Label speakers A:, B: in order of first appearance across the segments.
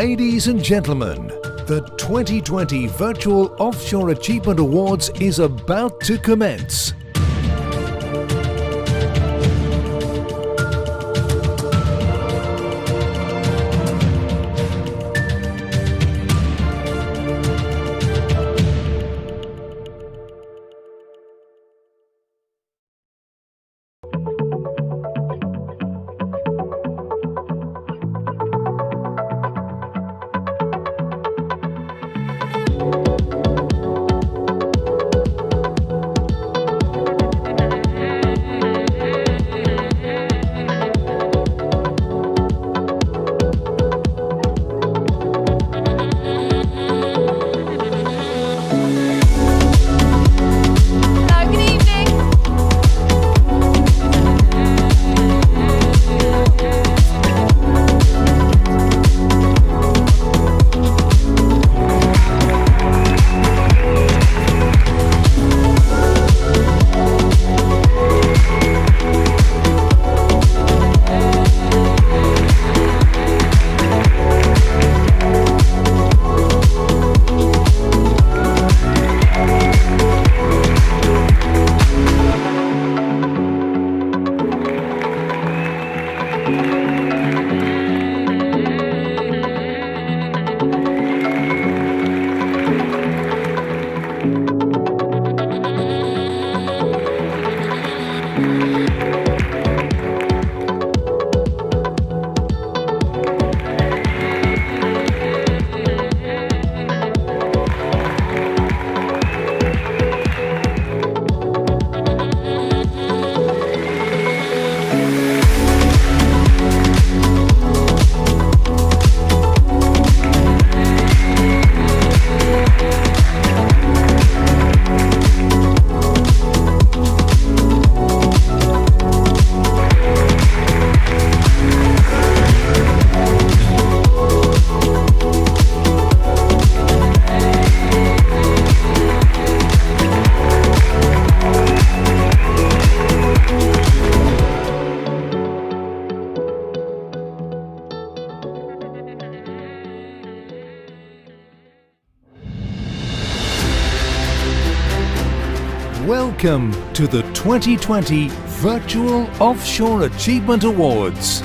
A: Ladies and gentlemen, the 2020 Virtual Offshore Achievement Awards is about to commence. Welcome to the 2020 Virtual Offshore Achievement Awards.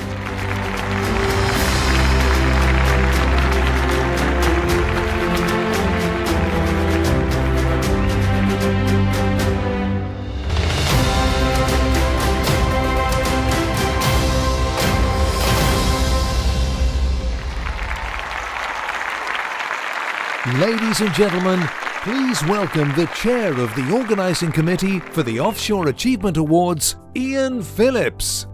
A: Ladies and gentlemen, please welcome the Chair of the Organising Committee for the Offshore Achievement Awards, Ian Phillips.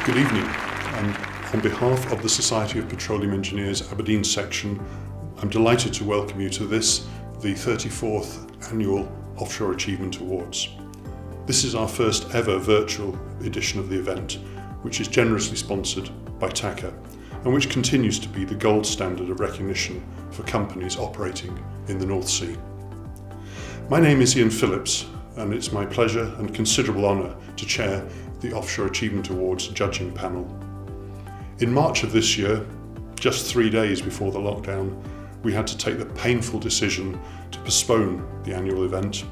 B: Good evening, and on behalf of the Society of Petroleum Engineers Aberdeen section, I'm delighted to welcome you to this, the 34th Annual Offshore Achievement Awards. This is our first ever virtual edition of the event, which is generously sponsored by TACA, and which continues to be the gold standard of recognition for companies operating in the North Sea. My name is Ian Phillips, and it's my pleasure and considerable honour to chair the Offshore Achievement Awards judging panel. In March of this year, just 3 days before the lockdown, we had to take the painful decision to postpone the annual event,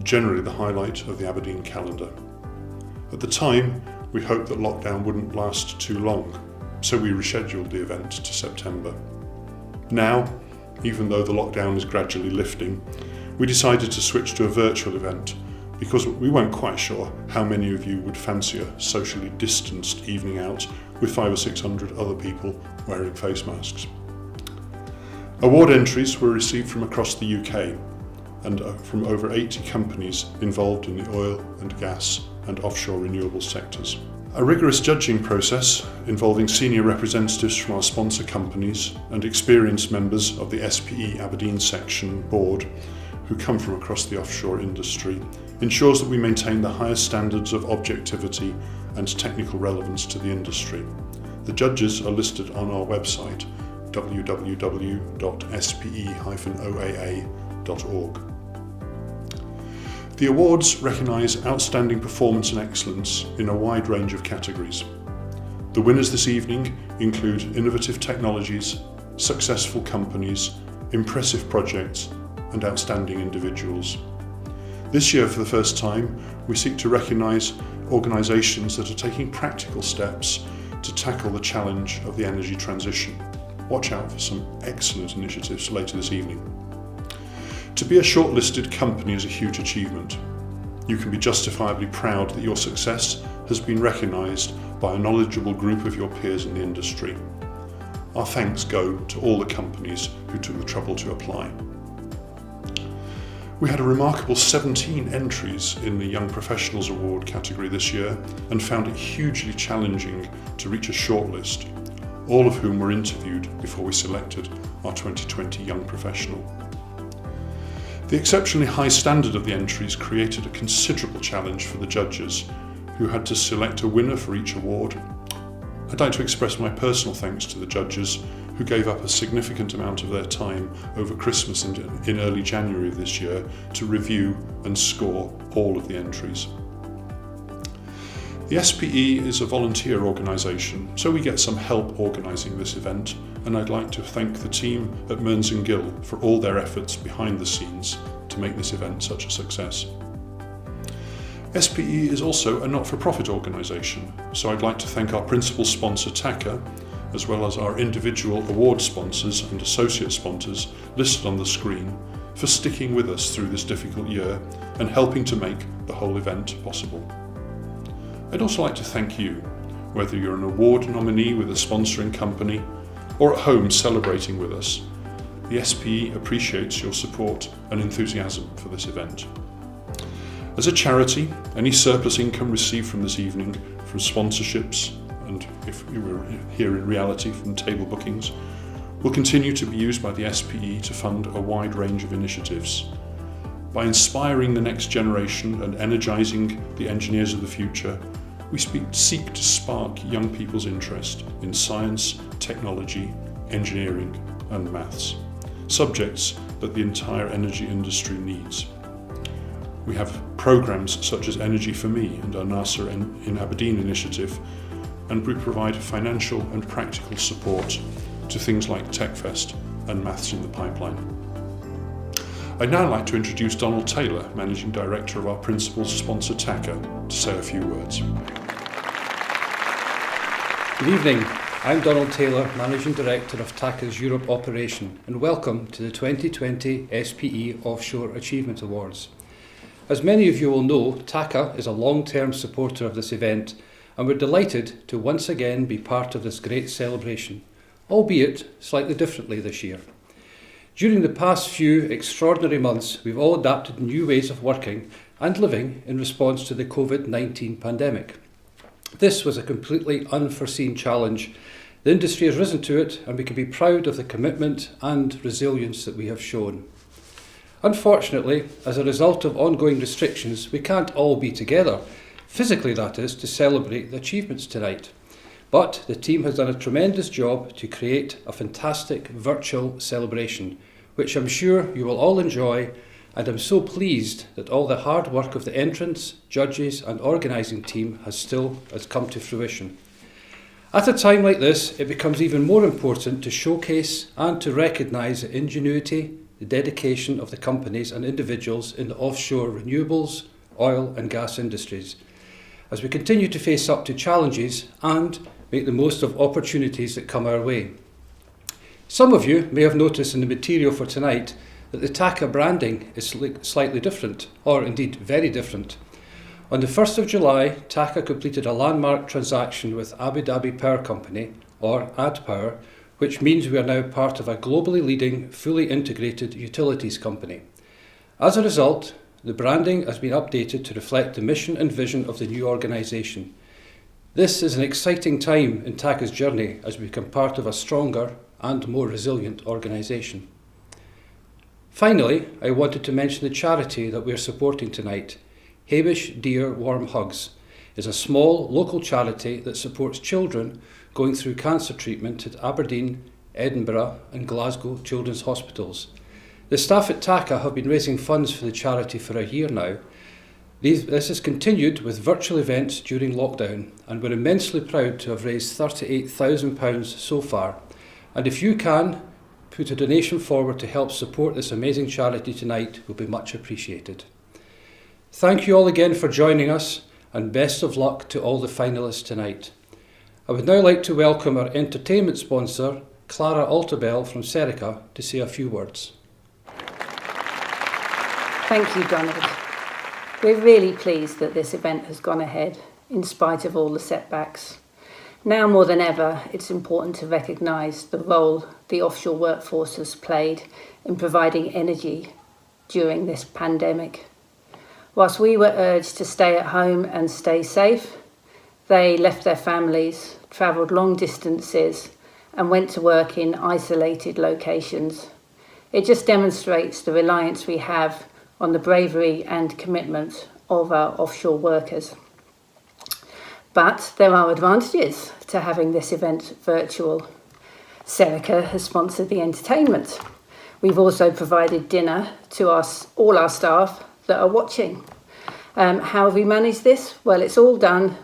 B: generally the highlight of the Aberdeen calendar. At the time, we hoped that lockdown wouldn't last too long, so we rescheduled the event to September. Now, even though the lockdown is gradually lifting, we decided to switch to a virtual event because we weren't quite sure how many of you would fancy a socially distanced evening out with 500 or 600 other people wearing face masks. Award entries were received from across the UK and from over 80 companies involved in the oil and gas and offshore renewable sectors. A rigorous judging process involving senior representatives from our sponsor companies and experienced members of the SPE Aberdeen section board who come from across the offshore industry ensures that we maintain the highest standards of objectivity and technical relevance to the industry. The judges are listed on our website www.spe-oaa.org. The awards recognise outstanding performance and excellence in a wide range of categories. The winners this evening include innovative technologies, successful companies, impressive projects, and outstanding individuals. This year, for the first time, we seek to recognise organisations that are taking practical steps to tackle the challenge of the energy transition. Watch out for some excellent initiatives later this evening. To be a shortlisted company is a huge achievement. You can be justifiably proud that your success has been recognised by a knowledgeable group of your peers in the industry. Our thanks go to all the companies who took the trouble to apply. We had a remarkable 17 entries in the Young Professionals Award category this year and found it hugely challenging to reach a shortlist, all of whom were interviewed before we selected our 2020 Young Professional. The exceptionally high standard of the entries created a considerable challenge for the judges, who had to select a winner for each award. I'd like to express my personal thanks to the judges who gave up a significant amount of their time over Christmas and in early January of this year to review and score all of the entries. The SPE is a volunteer organisation, so we get some help organising this event, and I'd like to thank the team at Mearns & Gill for all their efforts behind the scenes to make this event such a success. SPE is also a not-for-profit organisation, so I'd like to thank our principal sponsor TACA, as well as our individual award sponsors and associate sponsors listed on the screen, for sticking with us through this difficult year and helping to make the whole event possible. I'd also like to thank you, whether you're an award nominee with a sponsoring company or at home celebrating with us. The SPE appreciates your support and enthusiasm for this event. As a charity, any surplus income received from this evening from sponsorships, and if we were here in reality from table bookings, will continue to be used by the SPE to fund a wide range of initiatives. By inspiring the next generation and energising the engineers of the future, we seek to spark young people's interest in science, technology, engineering and maths, subjects that the entire energy industry needs. We have programmes such as Energy for Me and our NASA in Aberdeen initiative, and we provide financial and practical support to things like TechFest and Maths in the Pipeline. I'd now like to introduce Donald Taylor, Managing Director of our principal sponsor TACA, to say a few words.
C: Good evening, I'm Donald Taylor, Managing Director of TACA's Europe operation, and welcome to the 2020 SPE Offshore Achievement Awards. As many of you will know, TACA is a long-term supporter of this event, and we're delighted to once again be part of this great celebration, albeit slightly differently this year. During the past few extraordinary months, we've all adapted new ways of working and living in response to the COVID-19 pandemic. This was a completely unforeseen challenge. The industry has risen to it, and we can be proud of the commitment and resilience that we have shown. Unfortunately, as a result of ongoing restrictions, we can't all be together, physically that is, to celebrate the achievements tonight. But the team has done a tremendous job to create a fantastic virtual celebration, which I'm sure you will all enjoy, and I'm so pleased that all the hard work of the entrants, judges and organising team has come to fruition. At a time like this, it becomes even more important to showcase and to recognise the ingenuity, the dedication of the companies and individuals in the offshore renewables, oil and gas industries, as we continue to face up to challenges and make the most of opportunities that come our way. Some of you may have noticed in the material for tonight that the TACA branding is slightly different, or indeed very different. On the 1st of July, TACA completed a landmark transaction with Abu Dhabi Power Company, or ADPower, which means we are now part of a globally leading, fully integrated utilities company. As a result, the branding has been updated to reflect the mission and vision of the new organisation. This is an exciting time in TACA's journey as we become part of a stronger and more resilient organisation. Finally, I wanted to mention the charity that we are supporting tonight. Hamish Dear Warm Hugs is a small local charity that supports children going through cancer treatment at Aberdeen, Edinburgh and Glasgow Children's Hospitals. The staff at TACA have been raising funds for the charity for a year now. This has continued with virtual events during lockdown, and we're immensely proud to have raised £38,000 so far. And if you can, put a donation forward to help support this amazing charity tonight will be much appreciated. Thank you all again for joining us, and best of luck to all the finalists tonight. I would now like to welcome our entertainment sponsor, Clara Altabell from Serica, to say a few words.
D: Thank you, Donald. We're really pleased that this event has gone ahead in spite of all the setbacks. Now more than ever, it's important to recognise the role the offshore workforce has played in providing energy during this pandemic. Whilst we were urged to stay at home and stay safe, they left their families, travelled long distances and went to work in isolated locations. It just demonstrates the reliance we have on the bravery and commitment of our offshore workers. But there are advantages to having this event virtual. Serica has sponsored the entertainment. We've also provided dinner to all our staff that are watching. How have we managed this? Well, it's all done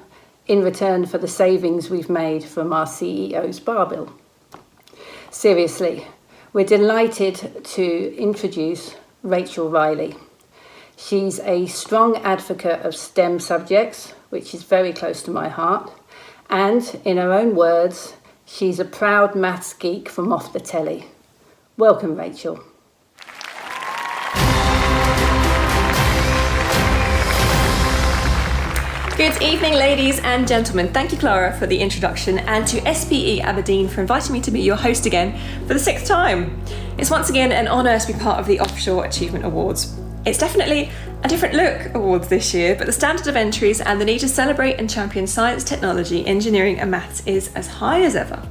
D: in return for the savings we've made from our CEO's bar bill. Seriously, we're delighted to introduce Rachel Riley. She's a strong advocate of STEM subjects, which is very close to my heart. And in her own words, she's a proud maths geek from off the telly. Welcome, Rachel.
E: Good evening, ladies and gentlemen. Thank you, Clara, for the introduction, and to SPE Aberdeen for inviting me to be your host again for the 6th time. It's once again an honour to be part of the Offshore Achievement Awards. It's definitely a different look awards this year, but the standard of entries and the need to celebrate and champion science, technology, engineering and maths is as high as ever.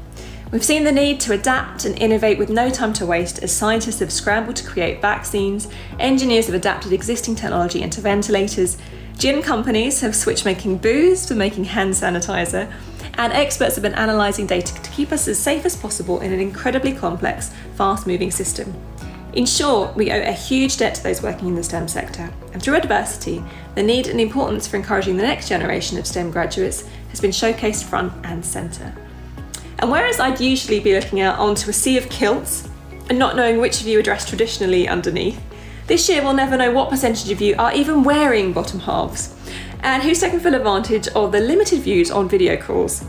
E: We've seen the need to adapt and innovate with no time to waste as scientists have scrambled to create vaccines, engineers have adapted existing technology into ventilators, gin companies have switched making booze to making hand sanitizer, and experts have been analysing data to keep us as safe as possible in an incredibly complex, fast-moving system. In short, we owe a huge debt to those working in the STEM sector, and through adversity, the need and importance for encouraging the next generation of STEM graduates has been showcased front and centre. And whereas I'd usually be looking out onto a sea of kilts and not knowing which of you are dressed traditionally underneath, this year we'll never know what percentage of you are even wearing bottom halves, and who's taken full advantage of the limited views on video calls.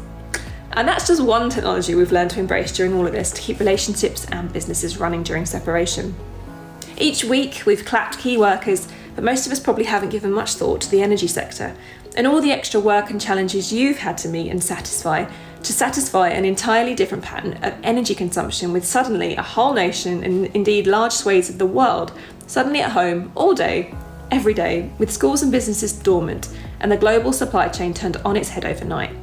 E: And that's just one technology we've learned to embrace during all of this to keep relationships and businesses running during separation. Each week we've clapped key workers, but most of us probably haven't given much thought to the energy sector and all the extra work and challenges you've had to meet and satisfy an entirely different pattern of energy consumption, with suddenly a whole nation and indeed large swathes of the world suddenly at home all day, every day, with schools and businesses dormant and the global supply chain turned on its head overnight.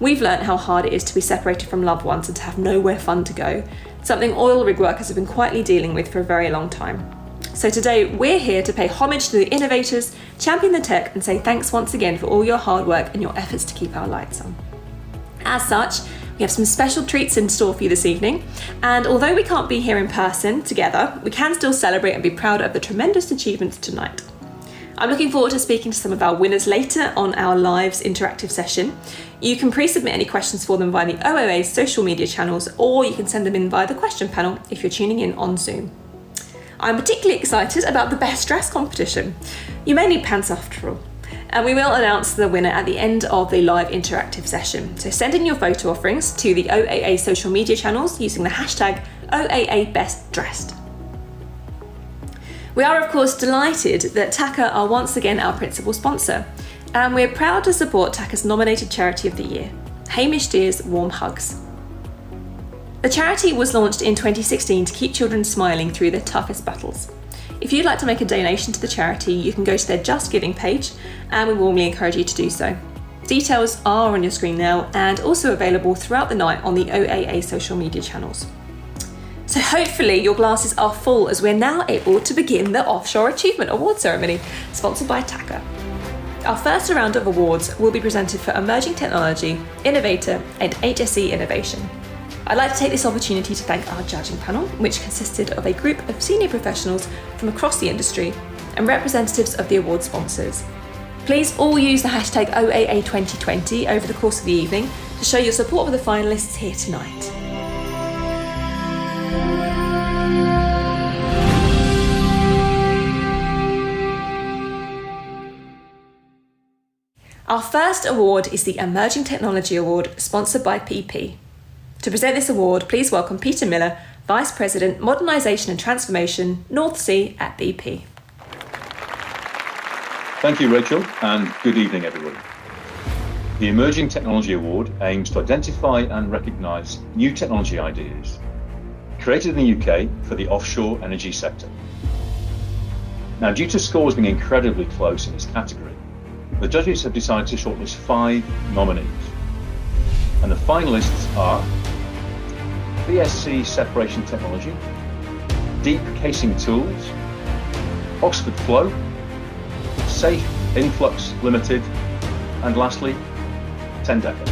E: We've learnt how hard it is to be separated from loved ones and to have nowhere fun to go, something oil rig workers have been quietly dealing with for a very long time. So today we're here to pay homage to the innovators, champion the tech and say thanks once again for all your hard work and your efforts to keep our lights on. As such, we have some special treats in store for you this evening, and although we can't be here in person together, we can still celebrate and be proud of the tremendous achievements tonight. I'm looking forward to speaking to some of our winners later on our Lives interactive session. You can pre-submit any questions for them via the OOA's social media channels, or you can send them in via the question panel if you're tuning in on Zoom. I'm particularly excited about the Best Dress competition. You may need pants after all. And we will announce the winner at the end of the live interactive session. So send in your photo offerings to the OAA social media channels using the hashtag OAABestDressed. We are of course delighted that TACA are once again our principal sponsor, and we're proud to support TACA's nominated Charity of the Year, Hamish Deer's Warm Hugs. The charity was launched in 2016 to keep children smiling through their toughest battles. If you'd like to make a donation to the charity, you can go to their Just Giving page, and we warmly encourage you to do so. Details are on your screen now and also available throughout the night on the OAA social media channels. So hopefully your glasses are full as we're now able to begin the Offshore Achievement Award ceremony, sponsored by TACA. Our first round of awards will be presented for Emerging Technology, Innovator and HSE Innovation. I'd like to take this opportunity to thank our judging panel, which consisted of a group of senior professionals from across the industry and representatives of the award sponsors, Please all use the hashtag OAA2020 over the course of the evening to show your support for the finalists here tonight. Our first award is the Emerging Technology Award, sponsored by BP. To present this award, please welcome Peter Miller, Vice President, Modernisation and Transformation, North Sea at BP.
F: Thank you, Rachel, and good evening, everybody. The Emerging Technology Award aims to identify and recognise new technology ideas created in the UK for the offshore energy sector. Now, due to scores being incredibly close in this category, the judges have decided to shortlist 5 nominees. And the finalists are BSc Separation Technology, Deep Casing Tools, Oxford Flow, Safe Influx Limited, and lastly, Tendecker.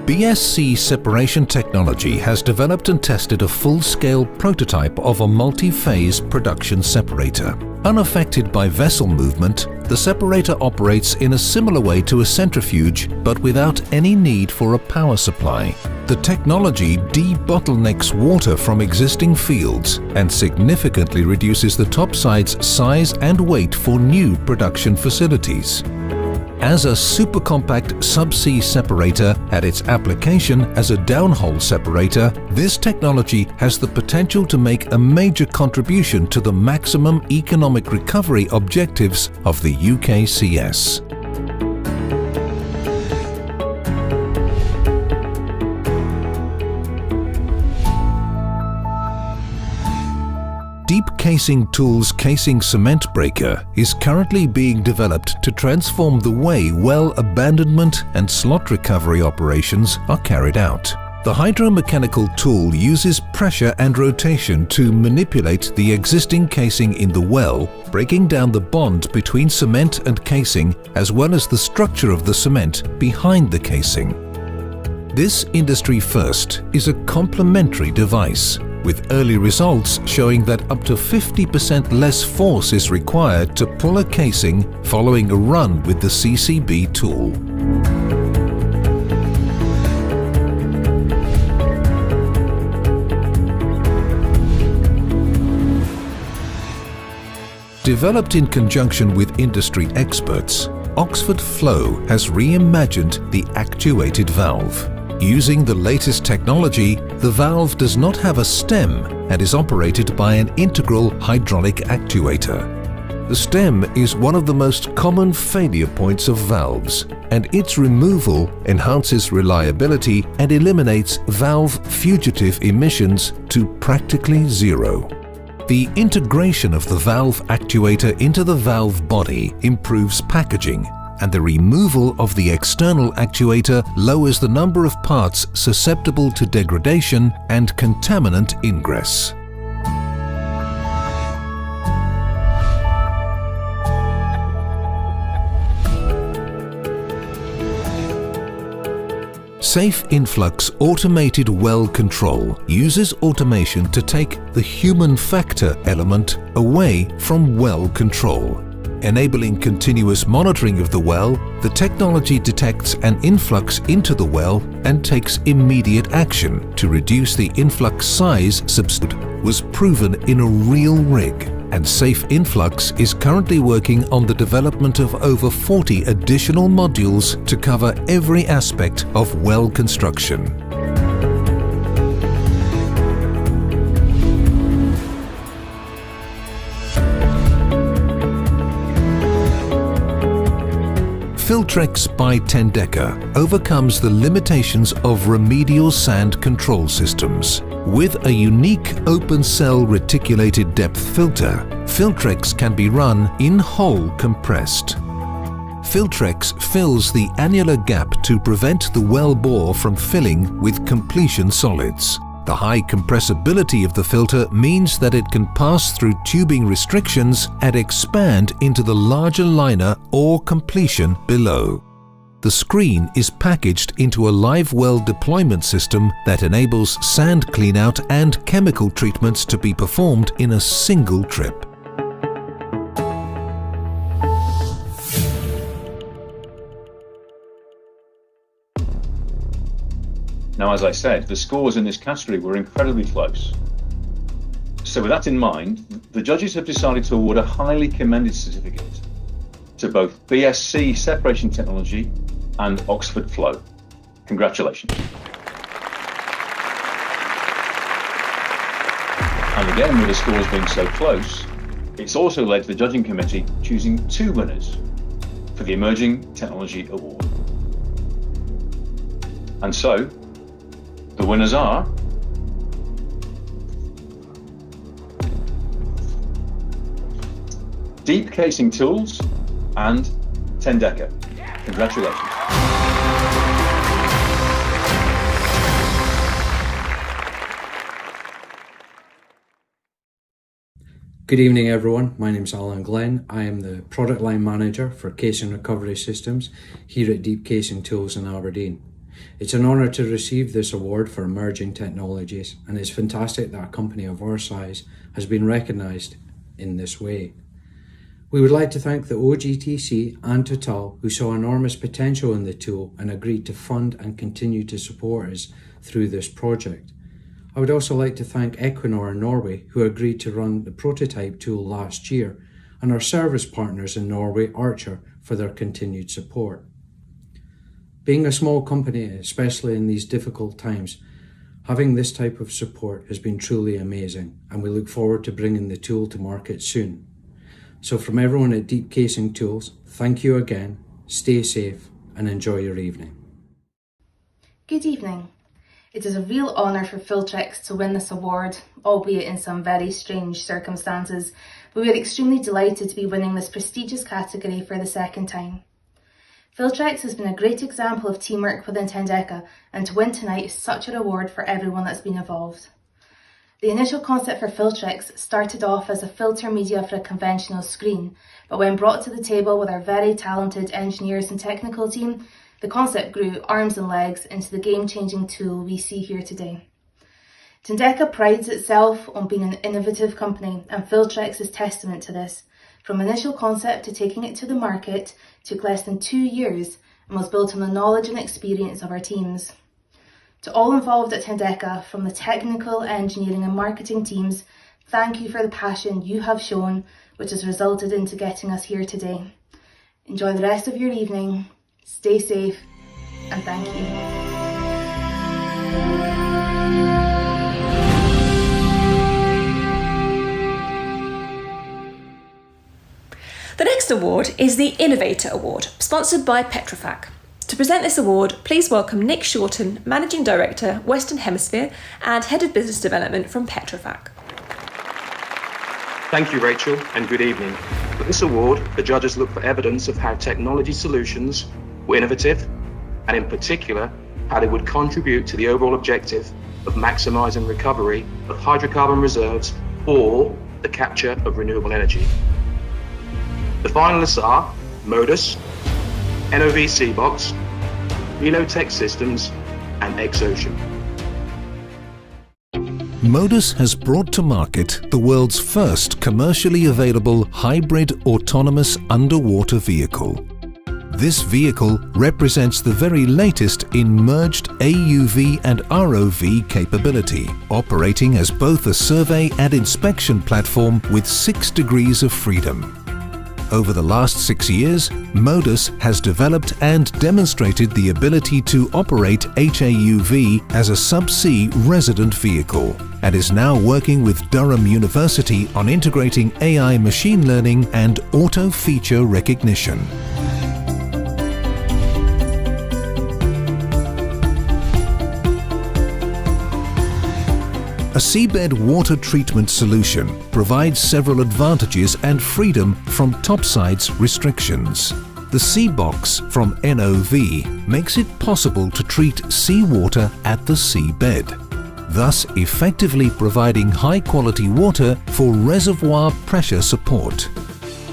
A: BSc Separation Technology has developed and tested a full-scale prototype of a multi-phase production separator. Unaffected by vessel movement, the separator operates in a similar way to a centrifuge, but without any need for a power supply. The technology debottlenecks water from existing fields and significantly reduces the topside's size and weight for new production facilities. As a supercompact subsea separator at its application as a downhole separator, this technology has the potential to make a major contribution to the maximum economic recovery objectives of the UKCS. Deep Casing Tools Casing Cement Breaker is currently being developed to transform the way well abandonment and slot recovery operations are carried out. The hydromechanical tool uses pressure and rotation to manipulate the existing casing in the well, breaking down the bond between cement and casing as well as the structure of the cement behind the casing. This industry first is a complementary device, with early results showing that up to 50% less force is required to pull a casing following a run with the CCB tool. Developed in conjunction with industry experts, Oxford Flow has reimagined the actuated valve. Using the latest technology, the valve does not have a stem and is operated by an integral hydraulic actuator. The stem is one of the most common failure points of valves, and its removal enhances reliability and eliminates valve fugitive emissions to practically zero. The integration of the valve actuator into the valve body improves packaging, and the removal of the external actuator lowers the number of parts susceptible to degradation and contaminant ingress. Safe Influx Automated Well Control uses automation to take the human factor element away from well control. Enabling continuous monitoring of the well, the technology detects an influx into the well and takes immediate action to reduce the influx size. Was proven in a real rig, and Safe Influx is currently working on the development of over 40 additional modules to cover every aspect of well construction. Filtrex by Tendecker overcomes the limitations of remedial sand control systems. With a unique open-cell reticulated depth filter, Filtrex can be run in-hole compressed. Filtrex fills the annular gap to prevent the well bore from filling with completion solids. The high compressibility of the filter means that it can pass through tubing restrictions and expand into the larger liner or completion below. The screen is packaged into a live well deployment system that enables sand cleanout and chemical treatments to be performed in a single trip.
F: Now, as I said, the scores in this category were incredibly close. So with that in mind, the judges have decided to award a highly commended certificate to both BSc Separation Technology and Oxford Flow. Congratulations. And again, with the scores being so close, it's also led to the judging committee choosing 2 winners for the Emerging Technology Award. And so, the winners are Deep Casing Tools and Tendeka. Congratulations.
G: Good evening everyone, my name's Alan Glenn. I am the Product Line Manager for Casing Recovery Systems here at Deep Casing Tools in Aberdeen. It's an honour to receive this award for emerging technologies, and it's fantastic that a company of our size has been recognised in this way. We would like to thank the OGTC and Total, who saw enormous potential in the tool and agreed to fund and continue to support us through this project. I would also like to thank Equinor in Norway, who agreed to run the prototype tool last year, and our service partners in Norway, Archer, for their continued support. Being a small company, especially in these difficult times, having this type of support has been truly amazing, and we look forward to bringing the tool to market soon. So from everyone at Deep Casing Tools, thank you again, stay safe and enjoy your evening.
H: Good evening. It is a real honour for Filtrex to win this award, albeit in some very strange circumstances, but we are extremely delighted to be winning this prestigious category for the second time. Filtrex has been a great example of teamwork within Tendeka, and to win tonight is such a reward for everyone that's been involved. The initial concept for Filtrex started off as a filter media for a conventional screen, but when brought to the table with our very talented engineers and technical team, the concept grew arms and legs into the game-changing tool we see here today. Tendeka prides itself on being an innovative company, and Filtrex is testament to this. From initial concept to taking it to the market took less than 2 years and was built on the knowledge and experience of our teams. To all involved at Tendeka, from the technical, engineering and marketing teams, thank you for the passion you have shown, which has resulted into getting us here today. Enjoy the rest of your evening. Stay safe, and thank you.
E: The next award is the Innovator Award, sponsored by Petrofac. To present this award, please welcome Nick Shorten, Managing Director, Western Hemisphere, and Head of Business Development from Petrofac.
I: Thank you, Rachel, and good evening. For this award, the judges look for evidence of how technology solutions were innovative, and in particular, how they would contribute to the overall objective of maximising recovery of hydrocarbon reserves or the capture of renewable energy. The finalists are Modus, NOV Seabox, Relotech Systems, and Exocean.
A: Modus has brought to market the world's first commercially available hybrid autonomous underwater vehicle. This vehicle represents the very latest in merged AUV and ROV capability, operating as both a survey and inspection platform with 6 degrees of freedom. Over the last 6 years, Modus has developed and demonstrated the ability to operate HAUV as a subsea resident vehicle, and is now working with Durham University on integrating AI machine learning and auto feature recognition. A seabed water treatment solution provides several advantages and freedom from topsides restrictions. The Seabox from NOV makes it possible to treat seawater at the seabed, thus effectively providing high-quality water for reservoir pressure support.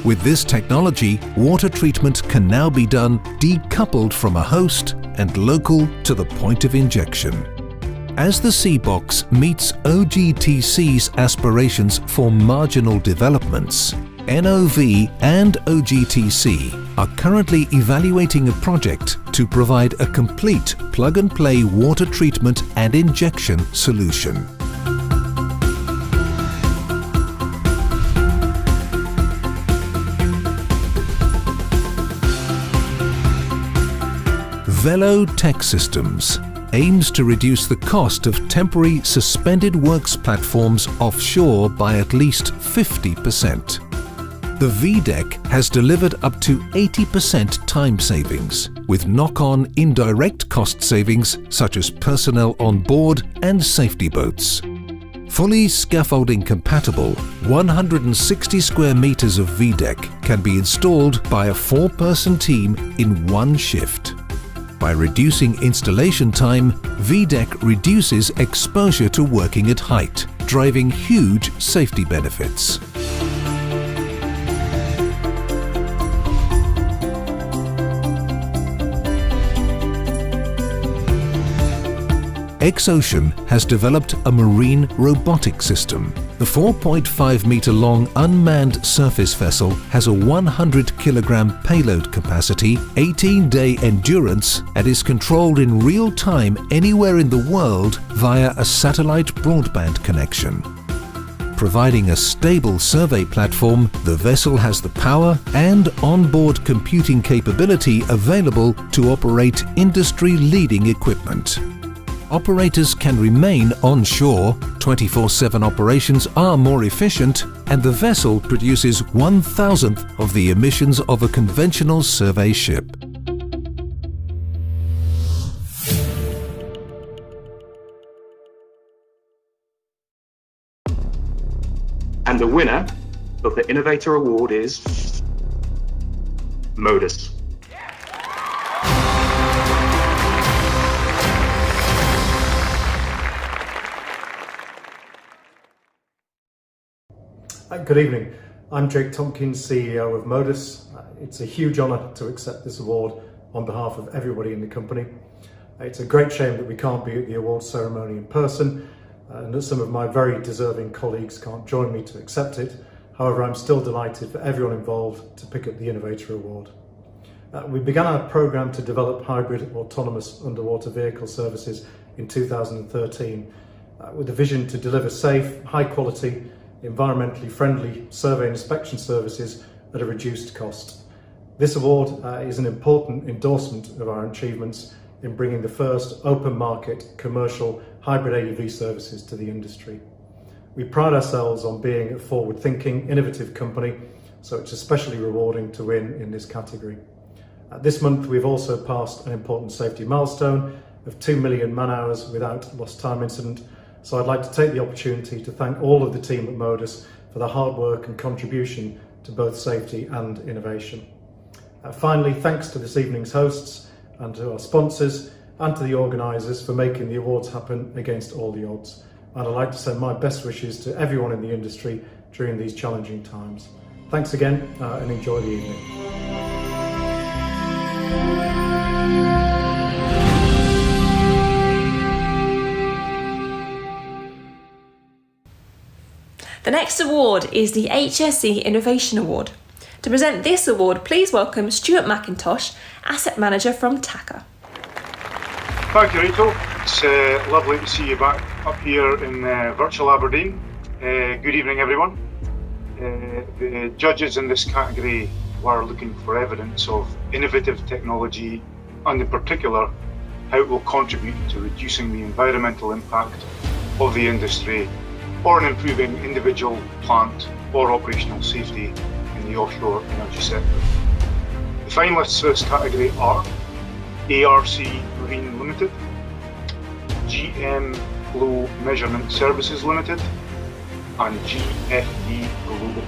A: With this technology, water treatment can now be done decoupled from a host and local to the point of injection. As the Seabox meets OGTC's aspirations for marginal developments, NOV and OGTC are currently evaluating a project to provide a complete plug-and-play water treatment and injection solution. Velo Tech Systems aims to reduce the cost of temporary suspended works platforms offshore by at least 50%. The VDEC has delivered up to 80% time savings, with knock-on indirect cost savings such as personnel on board and safety boats. Fully scaffolding compatible, 160 square meters of VDEC can be installed by a 4-person team in one shift. By reducing installation time, VDEC reduces exposure to working at height, driving huge safety benefits. Exocean has developed a marine robotic system. The 4.5 meter long unmanned surface vessel has a 100 kilogram payload capacity, 18-day endurance, and is controlled in real time anywhere in the world via a satellite broadband connection. Providing a stable survey platform, the vessel has the power and onboard computing capability available to operate industry-leading equipment. Operators can remain onshore, 24/7 operations are more efficient, and the vessel produces 1/1000th of the emissions of a conventional survey ship.
I: And the winner of the Innovator Award is Modus.
J: Good evening. I'm Jake Tompkins, CEO of Modus. It's a huge honour to accept this award on behalf of everybody in the company. It's a great shame that we can't be at the awards ceremony in person and that some of my very deserving colleagues can't join me to accept it. However, I'm still delighted for everyone involved to pick up the Innovator Award. We began our programme to develop hybrid autonomous underwater vehicle services in 2013 with a vision to deliver safe, high quality, environmentally friendly survey and inspection services at a reduced cost. This award is an important endorsement of our achievements in bringing the first open market commercial hybrid AUV services to the industry. We pride ourselves on being a forward-thinking, innovative company, so it's especially rewarding to win in this category. This month we've also passed an important safety milestone of 2 million man-hours without lost time incident. So I'd like to take the opportunity to thank all of the team at Modus for their hard work and contribution to both safety and innovation. Finally, thanks to this evening's hosts and to our sponsors and to the organisers for making the awards happen against all the odds. And I'd like to send my best wishes to everyone in the industry during these challenging times. Thanks again and enjoy the evening.
E: The next award is the HSE Innovation Award. To present this award, please welcome Stuart McIntosh, Asset Manager from TACA.
K: Thank you, Rachel. It's lovely to see you back up here in virtual Aberdeen. Good evening, everyone. The judges in this category were looking for evidence of innovative technology and in particular how it will contribute to reducing the environmental impact of the industry or in improving individual plant or operational safety in the offshore energy sector. The finalists for this category are ARC Marine Limited, GM Flow Measurement Services Limited, and GFD Global.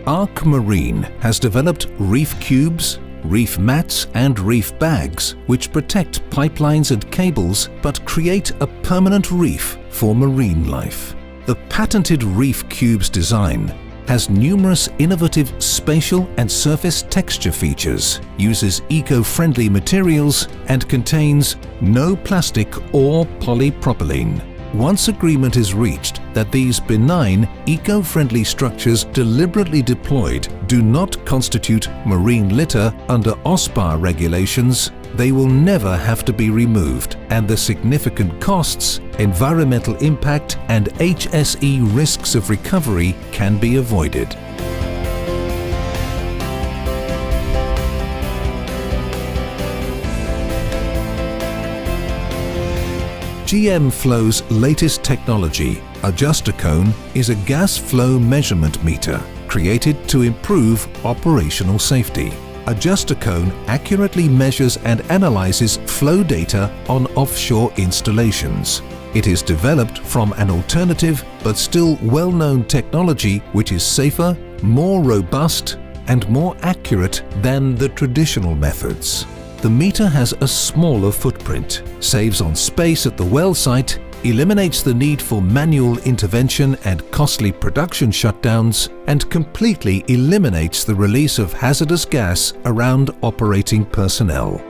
A: Arc Marine has developed reef cubes, reef mats and reef bags which protect pipelines and cables but create a permanent reef for marine life. The patented Reef Cube's design has numerous innovative spatial and surface texture features, uses eco-friendly materials, and contains no plastic or polypropylene. Once agreement is reached that these benign, eco-friendly structures deliberately deployed do not constitute marine litter under OSPAR regulations, they will never have to be removed, and the significant costs, environmental impact, and HSE risks of recovery can be avoided. GM Flow's latest technology, Adjustacone, is a gas flow measurement meter created to improve operational safety. Adjustacone accurately measures and analyzes flow data on offshore installations. It is developed from an alternative but still well-known technology which is safer, more robust, and more accurate than the traditional methods. The meter has a smaller footprint, saves on space at the well site, eliminates the need for manual intervention and costly production shutdowns, and completely eliminates the release of hazardous gas around operating personnel.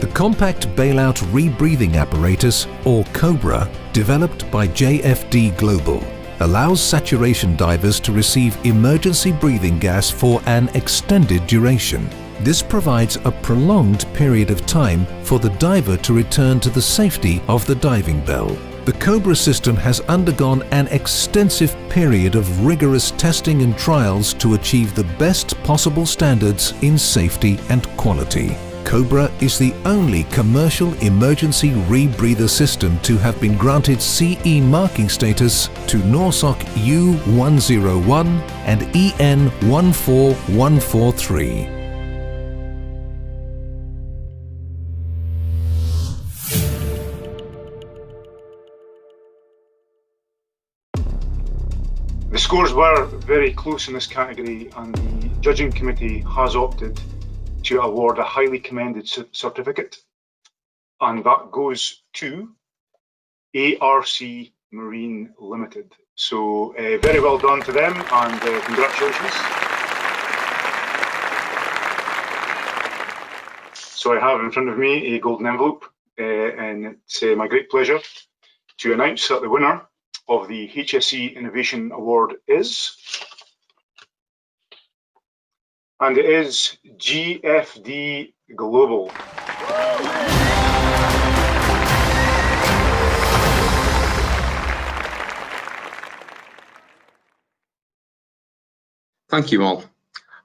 A: The compact bailout rebreathing apparatus, or COBRA, developed by JFD Global, allows saturation divers to receive emergency breathing gas for an extended duration. This provides a prolonged period of time for the diver to return to the safety of the diving bell. The COBRA system has undergone an extensive period of rigorous testing and trials to achieve the best possible standards in safety and quality. COBRA is the only commercial emergency rebreather system to have been granted CE marking status to NORSOC U101 and EN 14143.
K: The scores were very close in this category, and the judging committee has opted to award a highly commended certificate, and that goes to ARC Marine Limited. So very well done to them, and congratulations. So I have in front of me a golden envelope, and it's my great pleasure to announce that the winner of the HSE Innovation Award is, and it is GFD Global.
L: Thank you all.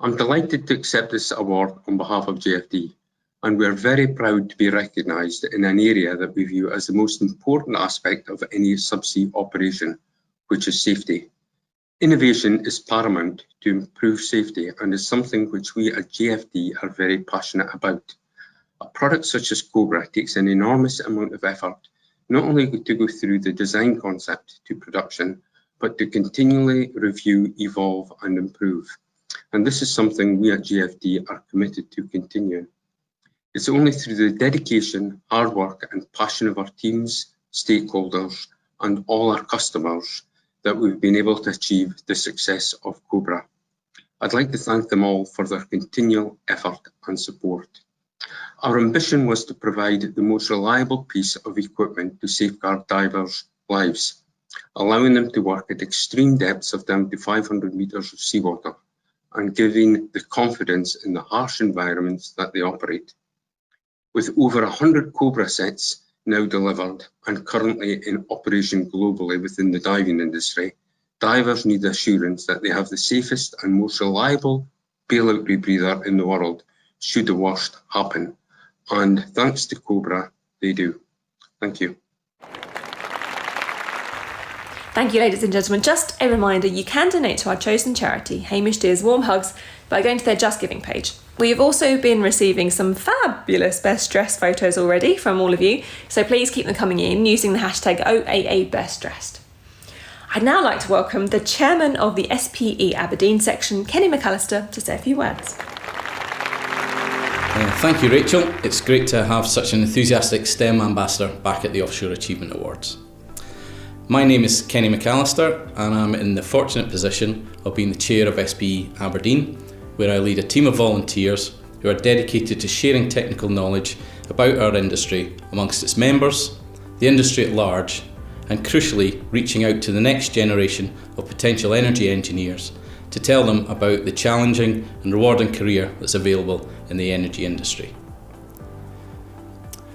L: I'm delighted to accept this award on behalf of JFD, and we're very proud to be recognised in an area that we view as the most important aspect of any subsea operation, which is safety. Innovation is paramount to improve safety and is something which we at JFD are very passionate about. A product such as COBRA takes an enormous amount of effort, not only to go through the design concept to production, but to continually review, evolve and improve. And this is something we at JFD are committed to continuing. It's only through the dedication, hard work and passion of our teams, stakeholders and all our customers that we've been able to achieve the success of COBRA. I'd like to thank them all for their continual effort and support. Our ambition was to provide the most reliable piece of equipment to safeguard divers' lives, allowing them to work at extreme depths of down to 500 metres of seawater and giving the confidence in the harsh environments that they operate. With over 100 COBRA sets now delivered and currently in operation globally within the diving industry, divers need assurance that they have the safest and most reliable bailout rebreather in the world should the worst happen. And thanks to COBRA, they do. Thank you.
E: Thank you, ladies and gentlemen. Just a reminder, you can donate to our chosen charity, Hamish Deer's Warm Hugs, by going to their Just Giving page. We have also been receiving some fabulous best dressed photos already from all of you, so please keep them coming in using the hashtag OAA Best Dressed. I'd now like to welcome the chairman of the SPE Aberdeen section, Kenny McAllister, to say a few words.
M: Thank you, Rachel. It's great to have such an enthusiastic STEM ambassador back at the Offshore Achievement Awards. My name is Kenny McAllister and I'm in the fortunate position of being the chair of SPE Aberdeen, where I lead a team of volunteers who are dedicated to sharing technical knowledge about our industry amongst its members, the industry at large, and crucially reaching out to the next generation of potential energy engineers to tell them about the challenging and rewarding career that's available in the energy industry.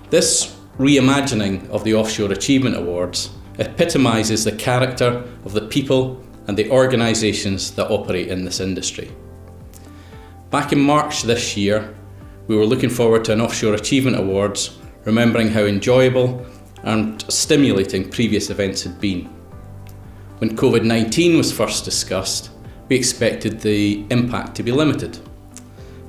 M: This reimagining of the Offshore Achievement Awards epitomises the character of the people and the organisations that operate in this industry. Back in March this year, we were looking forward to an Offshore Achievement Awards, remembering how enjoyable and stimulating previous events had been. When COVID-19 was first discussed, we expected the impact to be limited.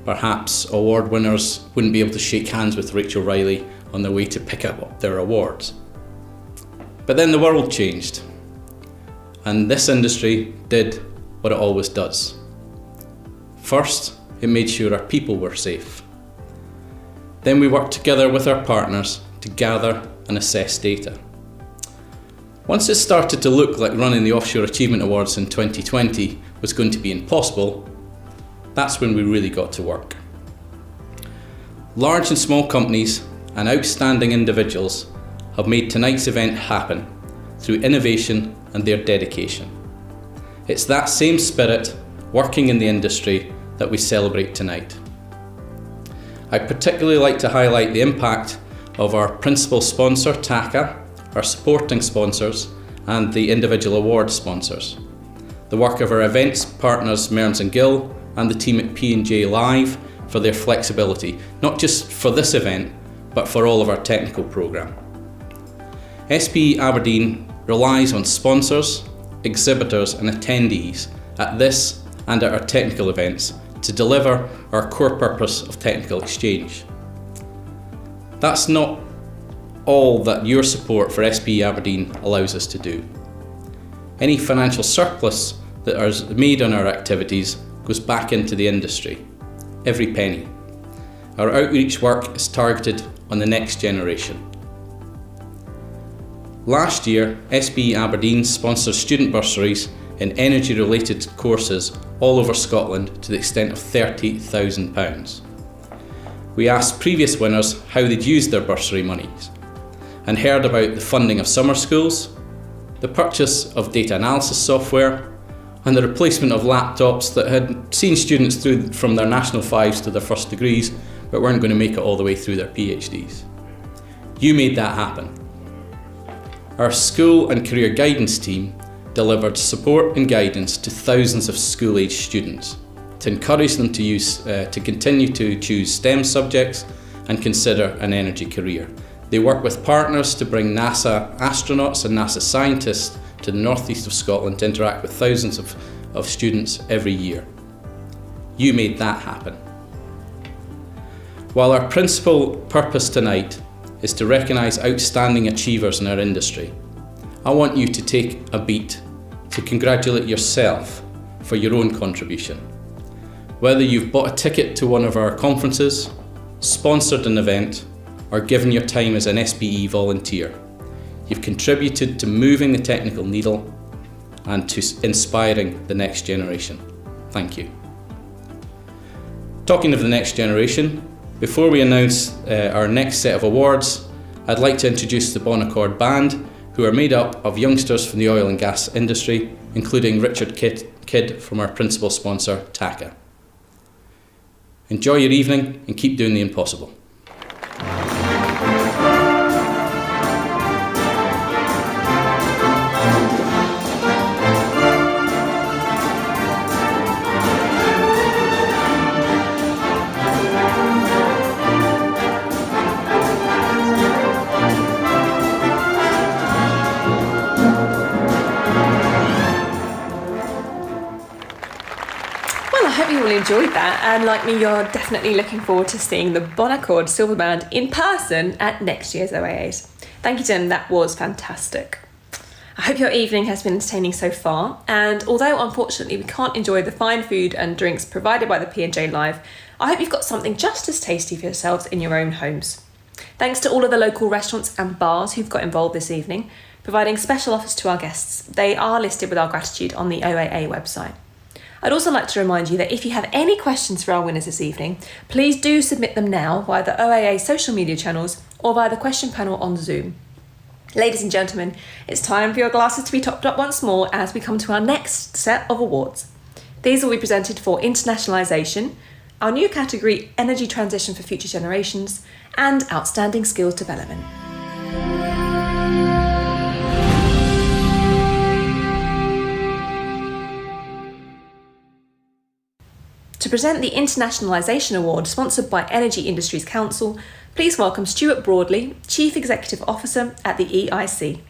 M: Perhaps award winners wouldn't be able to shake hands with Rachel Riley on their way to pick up their awards. But then the world changed, and this industry did what it always does. First, it made sure our people were safe. Then we worked together with our partners to gather and assess data. Once it started to look like running the Offshore Achievement Awards in 2020 was going to be impossible, that's when we really got to work. Large and small companies and outstanding individuals have made tonight's event happen through innovation and their dedication. It's that same spirit working in the industry that we celebrate tonight. I'd particularly like to highlight the impact of our principal sponsor, TACA, our supporting sponsors, and the individual award sponsors. The work of our events partners, Mearns & Gill, and the team at P&J Live for their flexibility, not just for this event, but for all of our technical programme. SPE Aberdeen relies on sponsors, exhibitors and attendees at this and at our technical events to deliver our core purpose of technical exchange. That's not all that your support for SPE Aberdeen allows us to do. Any financial surplus that is made on our activities goes back into the industry, every penny. Our outreach work is targeted on the next generation. Last year, SPE Aberdeen sponsored student bursaries in energy-related courses all over Scotland to the extent of £30,000. We asked previous winners how they'd used their bursary monies and heard about the funding of summer schools, the purchase of data analysis software, and the replacement of laptops that had seen students through from their National 5s to their first degrees but weren't going to make it all the way through their PhDs. You made that happen. Our school and career guidance team delivered support and guidance to thousands of school-aged students to encourage them to continue to choose STEM subjects and consider an energy career. They work with partners to bring NASA astronauts and NASA scientists to the northeast of Scotland to interact with thousands of students every year. You made that happen. While our principal purpose tonight is to recognise outstanding achievers in our industry, I want you to take a beat to congratulate yourself for your own contribution. Whether you've bought a ticket to one of our conferences, sponsored an event, or given your time as an SPE volunteer, you've contributed to moving the technical needle and to inspiring the next generation. Thank you. Talking of the next generation, before we announce our next set of awards, I'd like to introduce the Bon Accord Band, who are made up of youngsters from the oil and gas industry, including Richard Kidd from our principal sponsor, TACA. Enjoy your evening and keep doing the impossible.
E: Enjoyed that, and like me, you're definitely looking forward to seeing the Bon Accord Silver Band in person at next year's OAAs. Thank you, Tim, that was fantastic. I hope your evening has been entertaining so far, and although unfortunately we can't enjoy the fine food and drinks provided by the P&J Live, I hope you've got something just as tasty for yourselves in your own homes. Thanks to all of the local restaurants and bars who've got involved this evening, providing special offers to our guests. They are listed with our gratitude on the OAA website. I'd also like to remind you that if you have any questions for our winners this evening, please do submit them now via the OAA social media channels or via the question panel on Zoom. Ladies and gentlemen, it's time for your glasses to be topped up once more as we come to our next set of awards. These will be presented for Internationalization, our new category Energy Transition for Future Generations, and Outstanding Skills Development. To present the Internationalisation Award, sponsored by Energy Industries Council, please welcome Stuart Broadley, Chief Executive Officer at the EIC.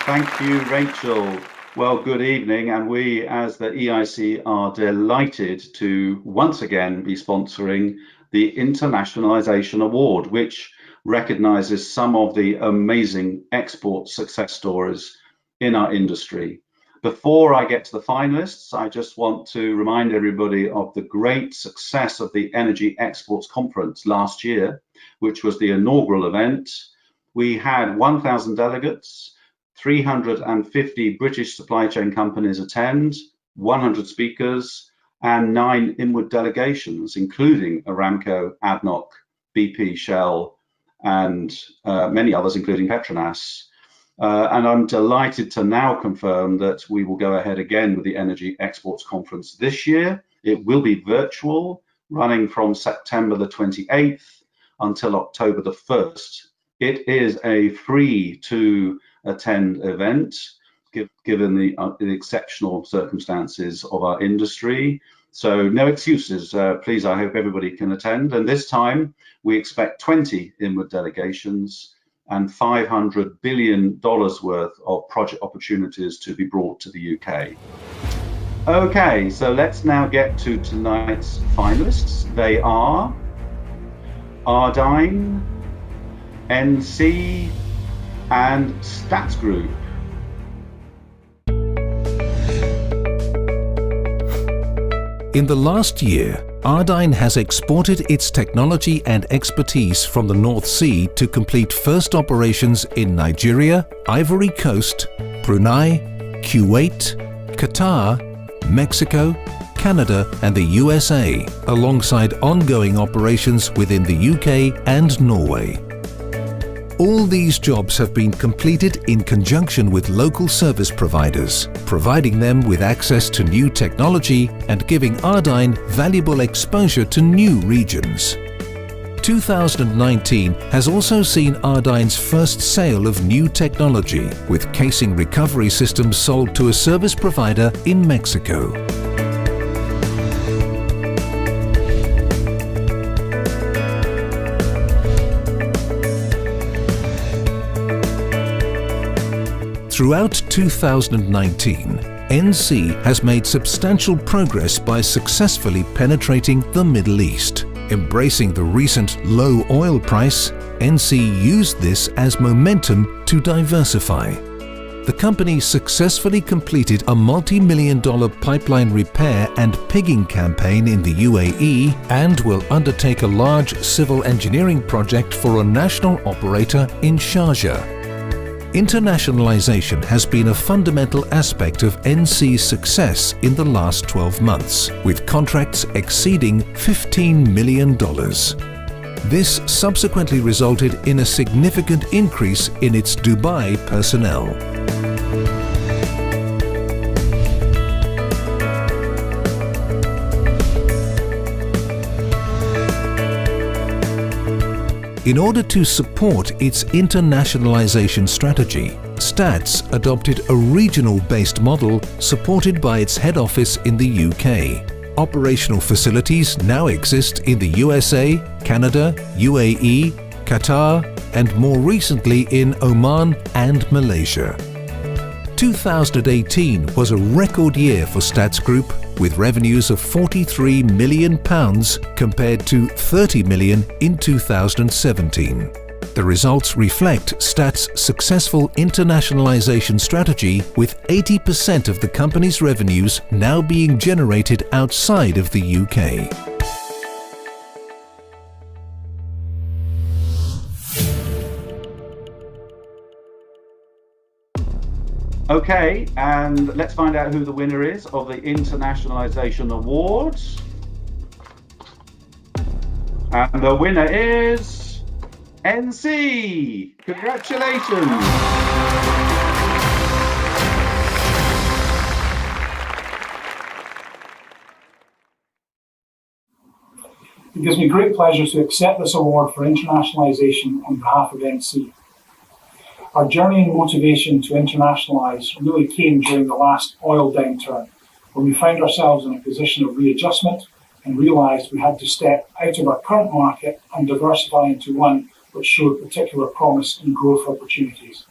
N: Thank you, Rachel. Well, good evening, and we as the EIC are delighted to once again be sponsoring the Internationalisation Award, which recognises some of the amazing export success stories in our industry. Before I get to the finalists, I just want to remind everybody of the great success of the Energy Exports Conference last year, which was the inaugural event. We had 1,000 delegates, 350 British supply chain companies attend, 100 speakers, and 9 inward delegations, including Aramco, ADNOC, BP, Shell, and many others, including Petronas. And I'm delighted to now confirm that we will go ahead again with the Energy Exports Conference this year. It will be virtual, running from September the 28th until October the 1st. It is a free to attend event, given the exceptional circumstances of our industry. So no excuses, please, I hope everybody can attend. And this time we expect 20 inward delegations and $500 billion worth of project opportunities to be brought to the UK. Okay, so let's now get to tonight's finalists. They are Aberdeen, NC, and Stats Group.
A: In the last year, Aberdeen has exported its technology and expertise from the North Sea to complete first operations in Nigeria, Ivory Coast, Brunei, Kuwait, Qatar, Mexico, Canada and the USA, alongside ongoing operations within the UK and Norway. All these jobs have been completed in conjunction with local service providers, providing them with access to new technology and giving Aberdeen valuable exposure to new regions. 2019 has also seen Aberdeen's first sale of new technology, with casing recovery systems sold to a service provider in Mexico. Throughout 2019, NC has made substantial progress by successfully penetrating the Middle East. Embracing the recent low oil price, NC used this as momentum to diversify. The company successfully completed a multi-million-dollar pipeline repair and pigging campaign in the UAE and will undertake a large civil engineering project for a national operator in Sharjah. Internationalization has been a fundamental aspect of NC's success in the last 12 months, with contracts exceeding $15 million. This subsequently resulted in a significant increase in its Dubai personnel. In order to support its internationalization strategy, Stats adopted a regional-based model supported by its head office in the UK. Operational facilities now exist in the USA, Canada, UAE, Qatar, and more recently in Oman and Malaysia. 2018 was a record year for Stats Group, with revenues of £43 million compared to £30 million in 2017. The results reflect STAT's successful internationalization strategy, with 80% of the company's revenues now being generated outside of the UK.
N: Okay, and let's find out who the winner is of the Internationalization Awards. And the winner is NC. Congratulations.
O: It gives me great pleasure to accept this award for internationalisation on behalf of NC. Our journey and motivation to internationalise really came during the last oil downturn, when we found ourselves in a position of readjustment and realised we had to step out of our current market and diversify into one which showed particular promise and growth opportunities.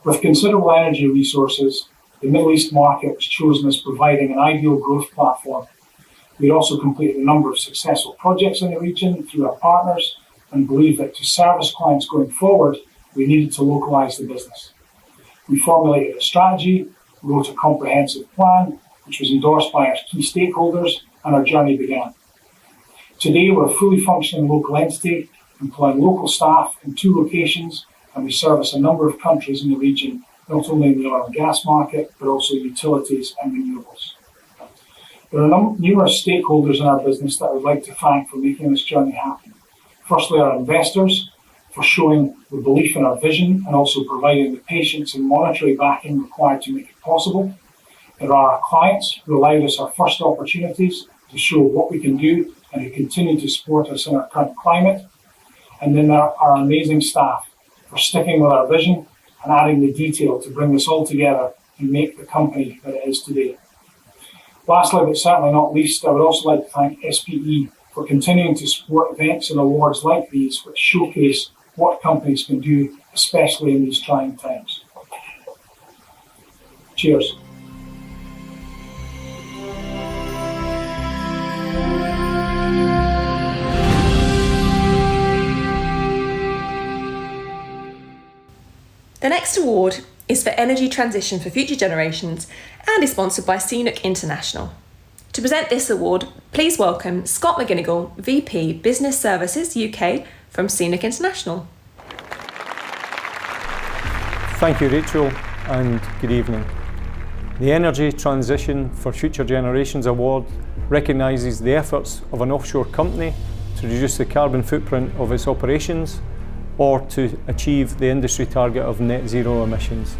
O: With considerable energy resources, the Middle East market was chosen as providing an ideal growth platform. We had also completed a number of successful projects in the region through our partners and believed that to service clients going forward, we needed to localise the business. We formulated a strategy, wrote a comprehensive plan, which was endorsed by our key stakeholders, and our journey began. Today, we're a fully functioning local entity, employing local staff in 2 locations, and we service a number of countries in the region, not only in the oil and gas market, but also utilities and renewables. There are numerous stakeholders in our business that I would like to thank for making this journey happen. Firstly, our investors, for showing the belief in our vision and also providing the patience and monetary backing required to make it possible. There are our clients who allowed us our first opportunities to show what we can do and who continue to support us in our current climate. And then there are our amazing staff for sticking with our vision and adding the detail to bring this all together and make the company that it is today. Lastly, but certainly not least, I would also like to thank SPE for continuing to support events and awards like these, which showcase what companies can do, especially in these trying times. Cheers.
E: The next award is for Energy Transition for Future Generations and is sponsored by CNOOC International. To present this award, please welcome Scott McGinnigal, VP Business Services UK from CNOOC International.
P: Thank you, Rachel, and good evening. The Energy Transition for Future Generations Award recognises the efforts of an offshore company to reduce the carbon footprint of its operations or to achieve the industry target of net zero emissions.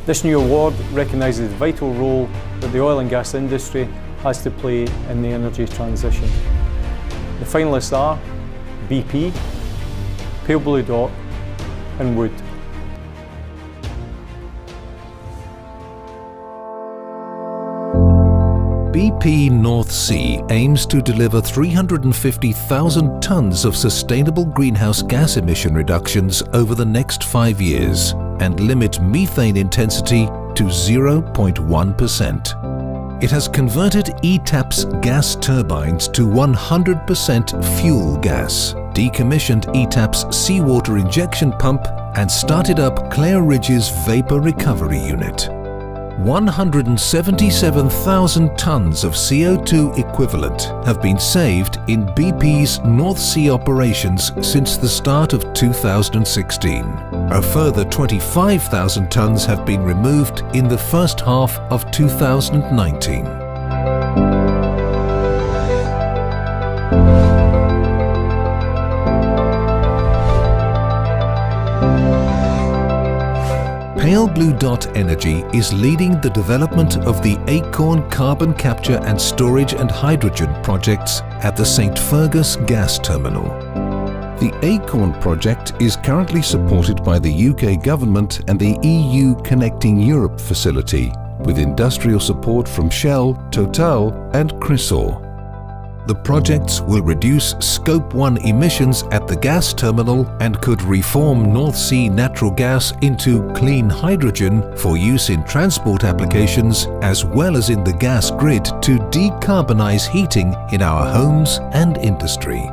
P: This new award recognises the vital role that the oil and gas industry has to play in the energy transition. The finalists are BP, Pale Blue Dot and Wood.
A: BP North Sea aims to deliver 350,000 tonnes of sustainable greenhouse gas emission reductions over the next 5 years and limit methane intensity to 0.1%. It has converted ETAP's gas turbines to 100% fuel gas, decommissioned ETAP's seawater injection pump and started up Clare Ridge's vapour recovery unit. 177,000 tonnes of CO2 equivalent have been saved in BP's North Sea operations since the start of 2016. A further 25,000 tonnes have been removed in the first half of 2019. Pale Blue Dot Energy is leading the development of the Acorn carbon capture and storage and hydrogen projects at the St Fergus gas terminal. The Acorn project is currently supported by the UK government and the EU Connecting Europe facility, with industrial support from Shell, Total and Chrysaor. The projects will reduce Scope 1 emissions at the gas terminal and could reform North Sea natural gas into clean hydrogen for use in transport applications as well as in the gas grid to decarbonise heating in our homes and industry.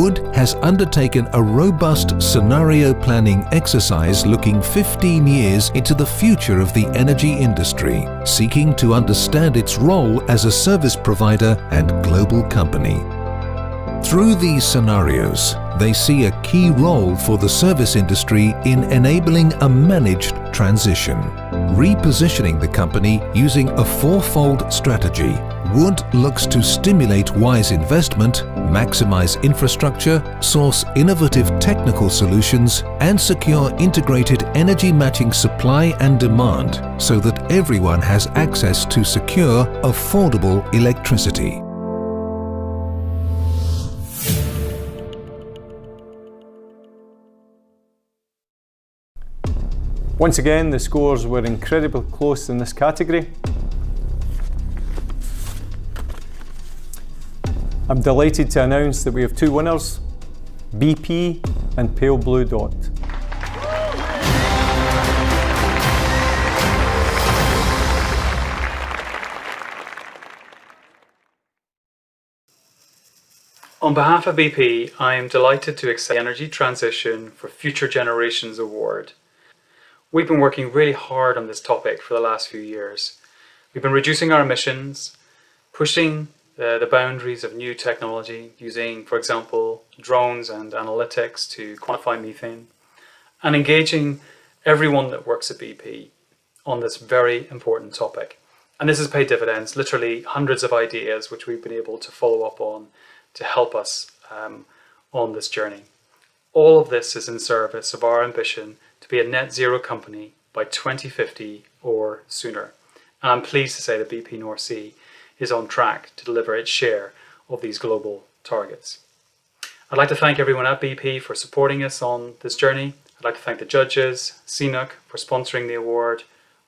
A: Wood has undertaken a robust scenario planning exercise looking 15 years into the future of the energy industry, seeking to understand its role as a service provider and global company. Through these scenarios, they see a key role for the service industry in enabling a managed transition. Repositioning the company using a fourfold strategy, Wood looks to stimulate wise investment, maximize infrastructure, source innovative technical solutions, and secure integrated energy matching supply and demand so that everyone has access to secure, affordable electricity.
P: Once again, the scores were incredibly close in this category. I'm delighted to announce that we have two winners, BP and Pale Blue Dot.
Q: On behalf of BP, I am delighted to accept the Energy Transition for Future Generations Award. We've been working really hard on this topic for the last few years. We've been reducing our emissions, pushing the boundaries of new technology, using, for example, drones and analytics to quantify methane, and engaging everyone that works at BP on this very important topic. And this has paid dividends, literally hundreds of ideas which we've been able to follow up on to help us on this journey. All of this is in service of our ambition to be a net zero company by 2050 or sooner. And I'm pleased to say that BP North Sea is on track to deliver its share of these global targets. I'd like to thank everyone at BP for supporting us on this journey. I'd like to thank the judges, CNOOC for sponsoring the award,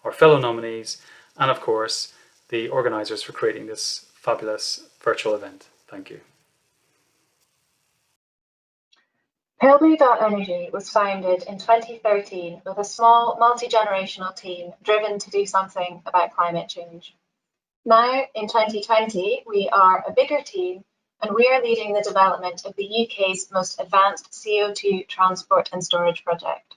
Q: our fellow nominees, and of course, the organisers for creating this fabulous virtual event. Thank you.
R: Pale Blue Dot Energy was founded in 2013 with a small multi-generational team driven to do something about climate change. Now, in 2020, we are a bigger team and we are leading the development of the UK's most advanced CO2 transport and storage project.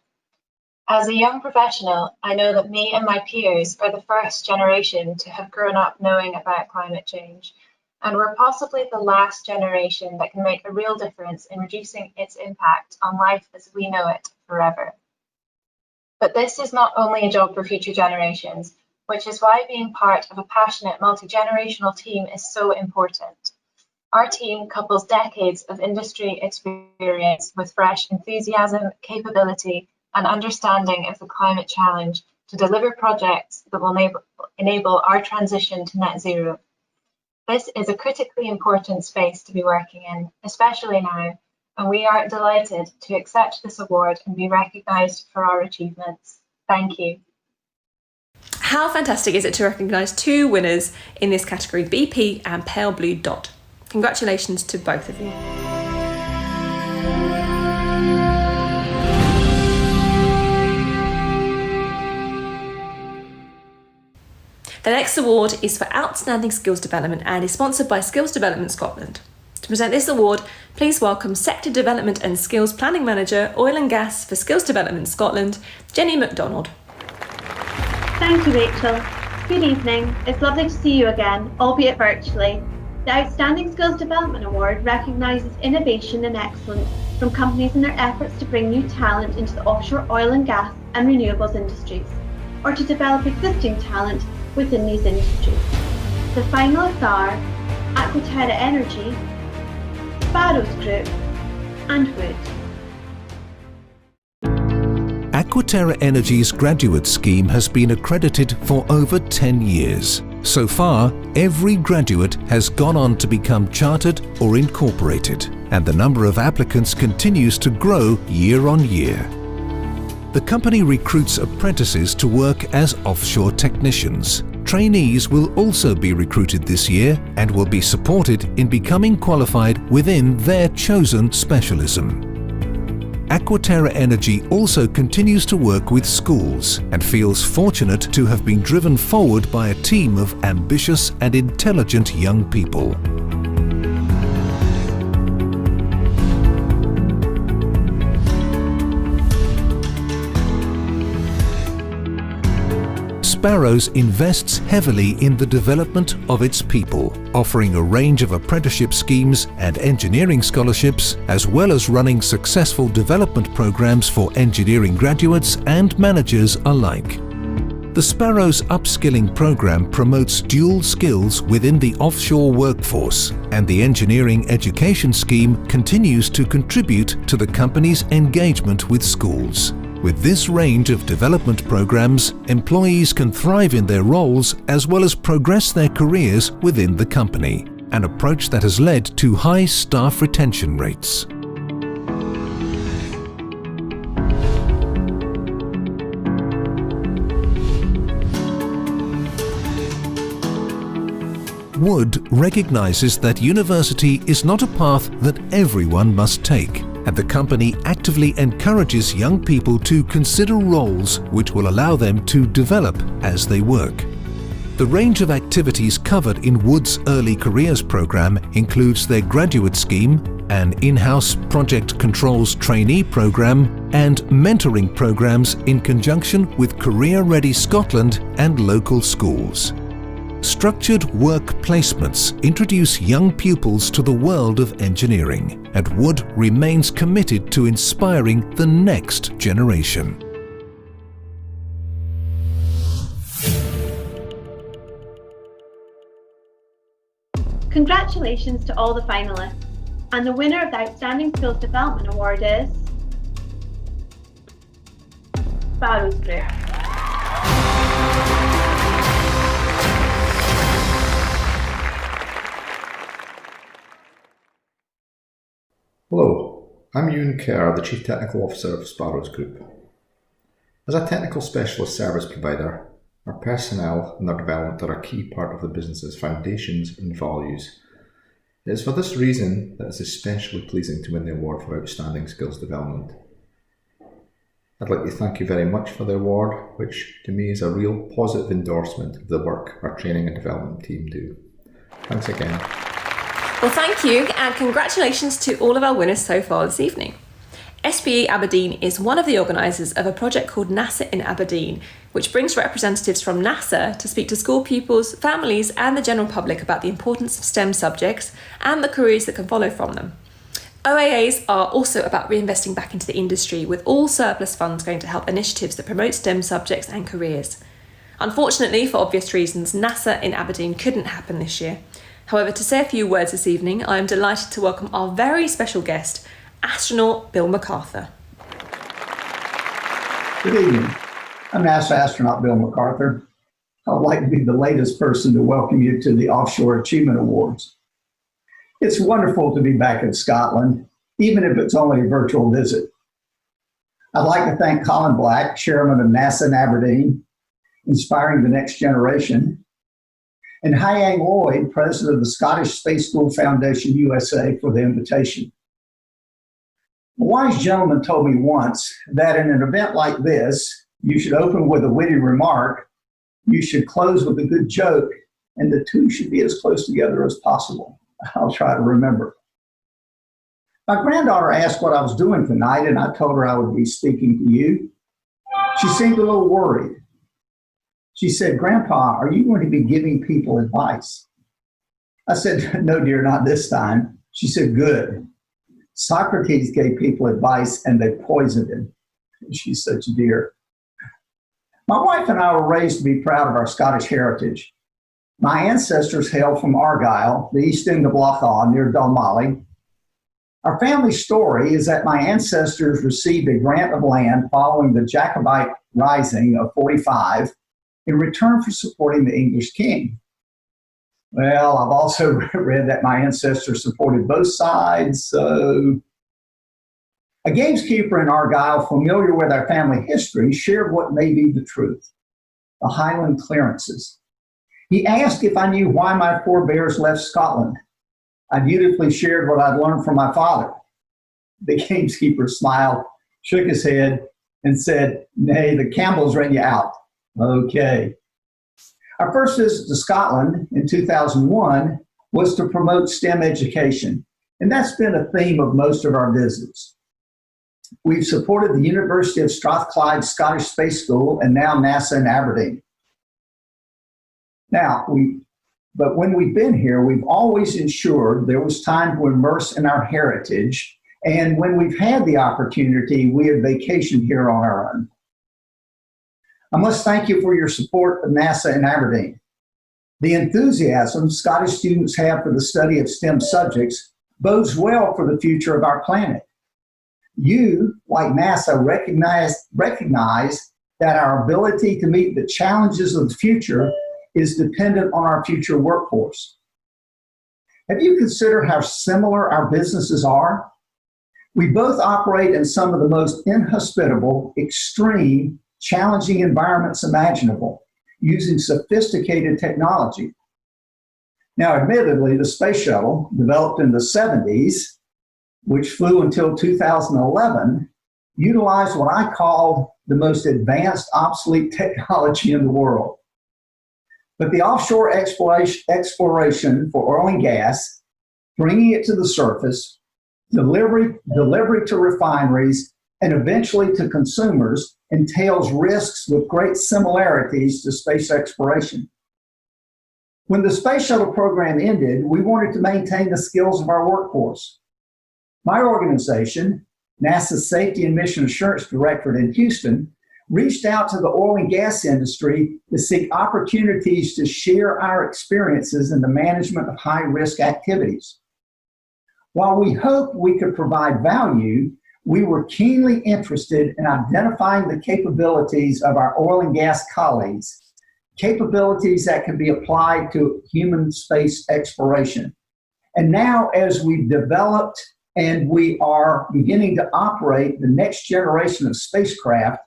R: As a young professional, I know that me and my peers are the first generation to have grown up knowing about climate change, and we're possibly the last generation that can make a real difference in reducing its impact on life as we know it forever. But this is not only a job for future generations, which is why being part of a passionate multi-generational team is so important. Our team couples decades of industry experience with fresh enthusiasm, capability, and understanding of the climate challenge to deliver projects that will enable our transition to net zero. This is a critically important space to be working in, especially now, and we are delighted to accept this award and be recognised for our achievements. Thank you.
E: How fantastic is it to recognise two winners in this category, BP and Pale Blue Dot. Congratulations to both of you. The next award is for Outstanding Skills Development and is sponsored by Skills Development Scotland. To present this award, please welcome Sector Development and Skills Planning Manager, Oil and Gas for Skills Development Scotland, Jenny MacDonald.
S: Thank you, Rachel. Good evening. It's lovely to see you again, albeit virtually. The Outstanding Skills Development Award recognises innovation and excellence from companies in their efforts to bring new talent into the offshore oil and gas and renewables industries, or to develop existing talent within these industries. The finalists are Aquaterra Energy, Sparrows Group and Wood.
A: Aquaterra Energy's graduate scheme has been accredited for over 10 years. So far, every graduate has gone on to become chartered or incorporated, and the number of applicants continues to grow year on year. The company recruits apprentices to work as offshore technicians. Trainees will also be recruited this year and will be supported in becoming qualified within their chosen specialism. Aquaterra Energy also continues to work with schools and feels fortunate to have been driven forward by a team of ambitious and intelligent young people. Sparrows invests heavily in the development of its people, offering a range of apprenticeship schemes and engineering scholarships, as well as running successful development programs for engineering graduates and managers alike. The Sparrows upskilling program promotes dual skills within the offshore workforce, and the engineering education scheme continues to contribute to the company's engagement with schools. With this range of development programs, employees can thrive in their roles as well as progress their careers within the company, an approach that has led to high staff retention rates. Wood recognizes that university is not a path that everyone must take, and the company actively encourages young people to consider roles which will allow them to develop as they work. The range of activities covered in Wood's Early Careers program includes their graduate scheme, an in-house project controls trainee program, and mentoring programs in conjunction with Career Ready Scotland and local schools. Structured work placements introduce young pupils to the world of engineering, and Wood remains committed to inspiring the next generation.
S: Congratulations to all the finalists, and the winner of the Outstanding Skills Development Award is Sparrows Group.
T: Hello, I'm Ewan Kerr, the Chief Technical Officer of Sparrows Group. As a technical specialist service provider, our personnel and their development are a key part of the business's foundations and values. It is for this reason that it's especially pleasing to win the award for Outstanding Skills Development. I'd like to thank you very much for the award, which to me is a real positive endorsement of the work our training and development team do. Thanks again.
E: Well, thank you, and congratulations to all of our winners so far this evening. SPE Aberdeen is one of the organisers of a project called NASA in Aberdeen, which brings representatives from NASA to speak to school pupils, families and the general public about the importance of STEM subjects and the careers that can follow from them. OAAs are also about reinvesting back into the industry, with all surplus funds going to help initiatives that promote STEM subjects and careers. Unfortunately, for obvious reasons, NASA in Aberdeen couldn't happen this year. However, to say a few words this evening, I am delighted to welcome our very special guest, astronaut Bill MacArthur.
U: Good evening. I'm NASA astronaut Bill MacArthur. I would like to be the latest person to welcome you to the Offshore Achievement Awards. It's wonderful to be back in Scotland, even if it's only a virtual visit. I'd like to thank Colin Black, Chairman of NASA in Aberdeen, inspiring the next generation, and Hyang Lloyd, President of the Scottish Space School Foundation USA, for the invitation. A wise gentleman told me once that in an event like this, you should open with a witty remark, you should close with a good joke, and the two should be as close together as possible. I'll try to remember. My granddaughter asked what I was doing tonight, and I told her I would be speaking to you. She seemed a little worried. She said, "Grandpa, are you going to be giving people advice?" I said, "No, dear, not this time." She said, "Good. Socrates gave people advice and they poisoned him." She's such a dear. My wife and I were raised to be proud of our Scottish heritage. My ancestors hailed from Argyll, the east end of Lochaw, near Dalmally. Our family story is that my ancestors received a grant of land following the Jacobite Rising of 45 in return for supporting the English king. Well, I've also read that my ancestors supported both sides, so... A gameskeeper in Argyll, familiar with our family history, shared what may be the truth: the Highland clearances. He asked if I knew why my forebears left Scotland. I dutifully shared what I'd learned from my father. The gamekeeper smiled, shook his head, and said, "Nay, the Campbells ran you out." Okay. Our first visit to Scotland in 2001 was to promote STEM education, and that's been a theme of most of our visits. We've supported the University of Strathclyde Scottish Space School and now NASA in Aberdeen. But when we've been here, we've always ensured there was time to immerse in our heritage. And when we've had the opportunity, we have vacationed here on our own. I must thank you for your support of NASA in Aberdeen. The enthusiasm Scottish students have for the study of STEM subjects bodes well for the future of our planet. You, like NASA, recognize that our ability to meet the challenges of the future is dependent on our future workforce. Have you considered how similar our businesses are? We both operate in some of the most inhospitable, extreme, challenging environments imaginable, using sophisticated technology. Now, admittedly, the space shuttle, developed in the 70s, which flew until 2011, utilized what I call the most advanced obsolete technology in the world. But the offshore exploration for oil and gas, bringing it to the surface, delivery to refineries, and eventually to consumers entails risks with great similarities to space exploration. When the space shuttle program ended, we wanted to maintain the skills of our workforce. My organization, NASA's Safety and Mission Assurance Directorate in Houston, reached out to the oil and gas industry to seek opportunities to share our experiences in the management of high-risk activities. While we hoped we could provide value, we were keenly interested in identifying the capabilities of our oil and gas colleagues, capabilities that can be applied to human space exploration. And now, as we've developed and we are beginning to operate the next generation of spacecraft,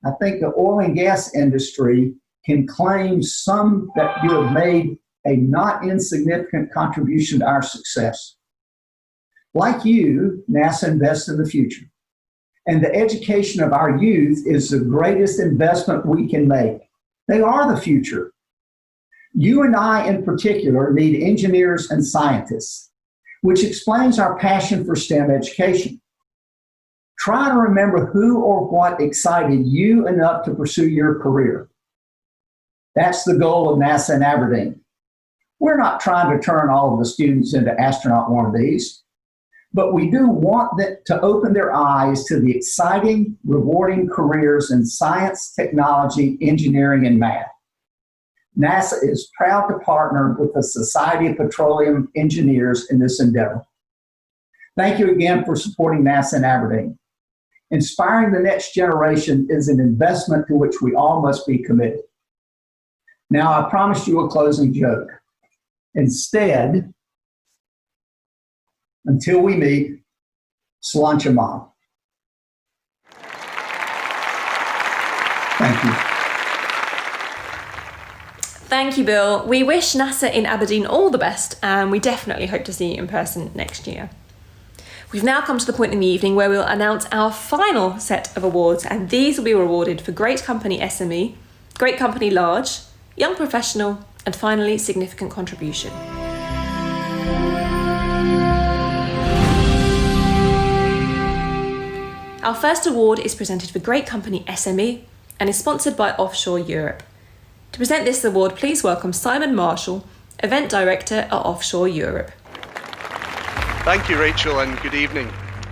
U: I think the oil and gas industry can claim some that you have made a not insignificant contribution to our success. Like you, NASA invests in the future. And the education of our youth is the greatest investment we can make. They are the future. You and I, in particular, need engineers and scientists, which explains our passion for STEM education. Try to remember who or what excited you enough to pursue your career. That's the goal of NASA in Aberdeen. We're not trying to turn all of the students into astronaut wannabes, but we do want them to open their eyes to the exciting, rewarding careers in science, technology, engineering, and math. NASA is proud to partner with the Society of Petroleum Engineers in this endeavor. Thank you again for supporting NASA in Aberdeen. Inspiring the next generation is an investment to which we all must be committed. Now, I promised you a closing joke. Instead, until we meet, Sláinte Mhath. Thank you.
E: Thank you, Bill. We wish NASA in Aberdeen all the best, and we definitely hope to see you in person next year. We've now come to the point in the evening where we'll announce our final set of awards, and these will be rewarded for Great Company SME, Great Company Large, Young Professional, and finally, Significant Contribution. Our first award is presented for Great Company SME and is sponsored by Offshore Europe. To present this award, please welcome Simon Marshall, Event Director at Offshore Europe.
B: Thank you, Rachel, and good evening.